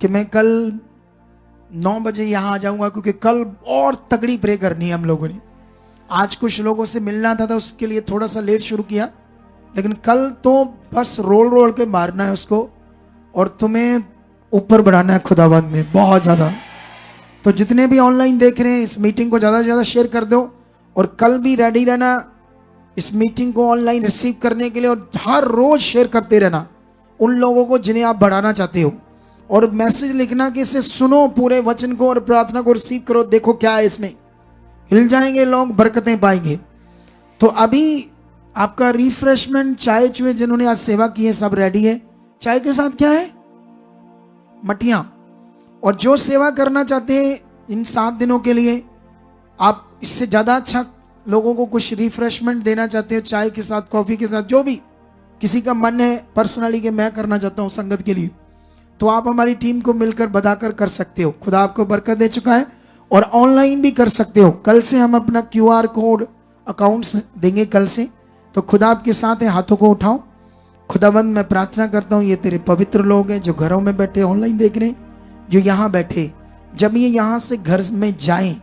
कि मैं कल 9 बजे यहां आ जाऊंगा, क्योंकि कल और तगड़ी प्रे करनी है हम लोगों ने। आज कुछ लोगों से मिलना था, तो उसके लिए थोड़ा सा लेट शुरू किया, लेकिन कल तो बस रोल रोल के मारना है उसको और तुम्हें ऊपर बढ़ाना है खुदावंद में बहुत ज्यादा। तो जितने भी ऑनलाइन देख रहे हैं, इस मीटिंग को ज्यादा से ज्यादा शेयर कर दो। और कल भी रेडी रहना इस मीटिंग को ऑनलाइन रिसीव करने के लिए, और हर रोज शेयर करते रहना उन लोगों को जिन्हें आप बढ़ाना चाहते हो। और मैसेज लिखना कि इसे सुनो, पूरे वचन को और प्रार्थना को रिसीव करो, देखो क्या है इसमें। हिल जाएंगे लोग, बरकतें पाएंगे। तो अभी आपका रिफ्रेशमेंट, चाय चुए जिन्होंने आज सेवा की है सब रेडी है। चाय के साथ क्या है? मठियां। और जो सेवा करना चाहते हैं इन 7 दिनों के लिए, आप इससे ज्यादा अच्छा लोगों को कुछ रिफ्रेशमेंट देना चाहते हो, चाय के साथ, कॉफी के साथ, जो भी किसी का मन है पर्सनली कि मैं करना चाहता हूं संगत के लिए, तो आप हमारी टीम को मिलकर बताकर कर सकते हो। खुदा आपको बरकत दे चुका है। और ऑनलाइन भी कर सकते हो। कल से हम अपना QR कोड अकाउंट्स देंगे कल से। तो खुदा आपके साथ है, हाथों को उठाओ। खुदावंद मैं प्रार्थना करता हूँ, ये तेरे पवित्र लोग हैं जो घरों में बैठे ऑनलाइन देख रहे हैं, जो यहाँ बैठे, जब ये यहाँ से घर में जाएं,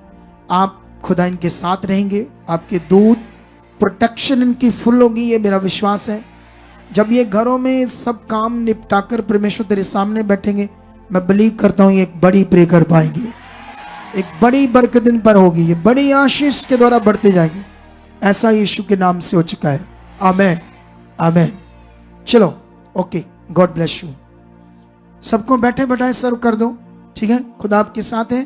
आप खुदा इनके साथ रहेंगे। आपके दूत प्रोटेक्शन इनकी फुल होगी, ये मेरा विश्वास है। जब ये घरों में सब काम निपटाकर परमेश्वर तेरे सामने बैठेंगे, मैं बिलीव करता हूँ ये एक बड़ी प्रे कर पाएंगे, एक बड़ी बरकत इन पर होगी, ये बड़ी आशीष के द्वारा बढ़ते जाएंगे। ऐसा यीशु के नाम से हो चुका है। आमेन, आमेन। चलो, ओके, गॉड ब्लेस यू। सबको बैठे बैठाए सर्व कर दो, ठीक है। खुदा आपके साथ है।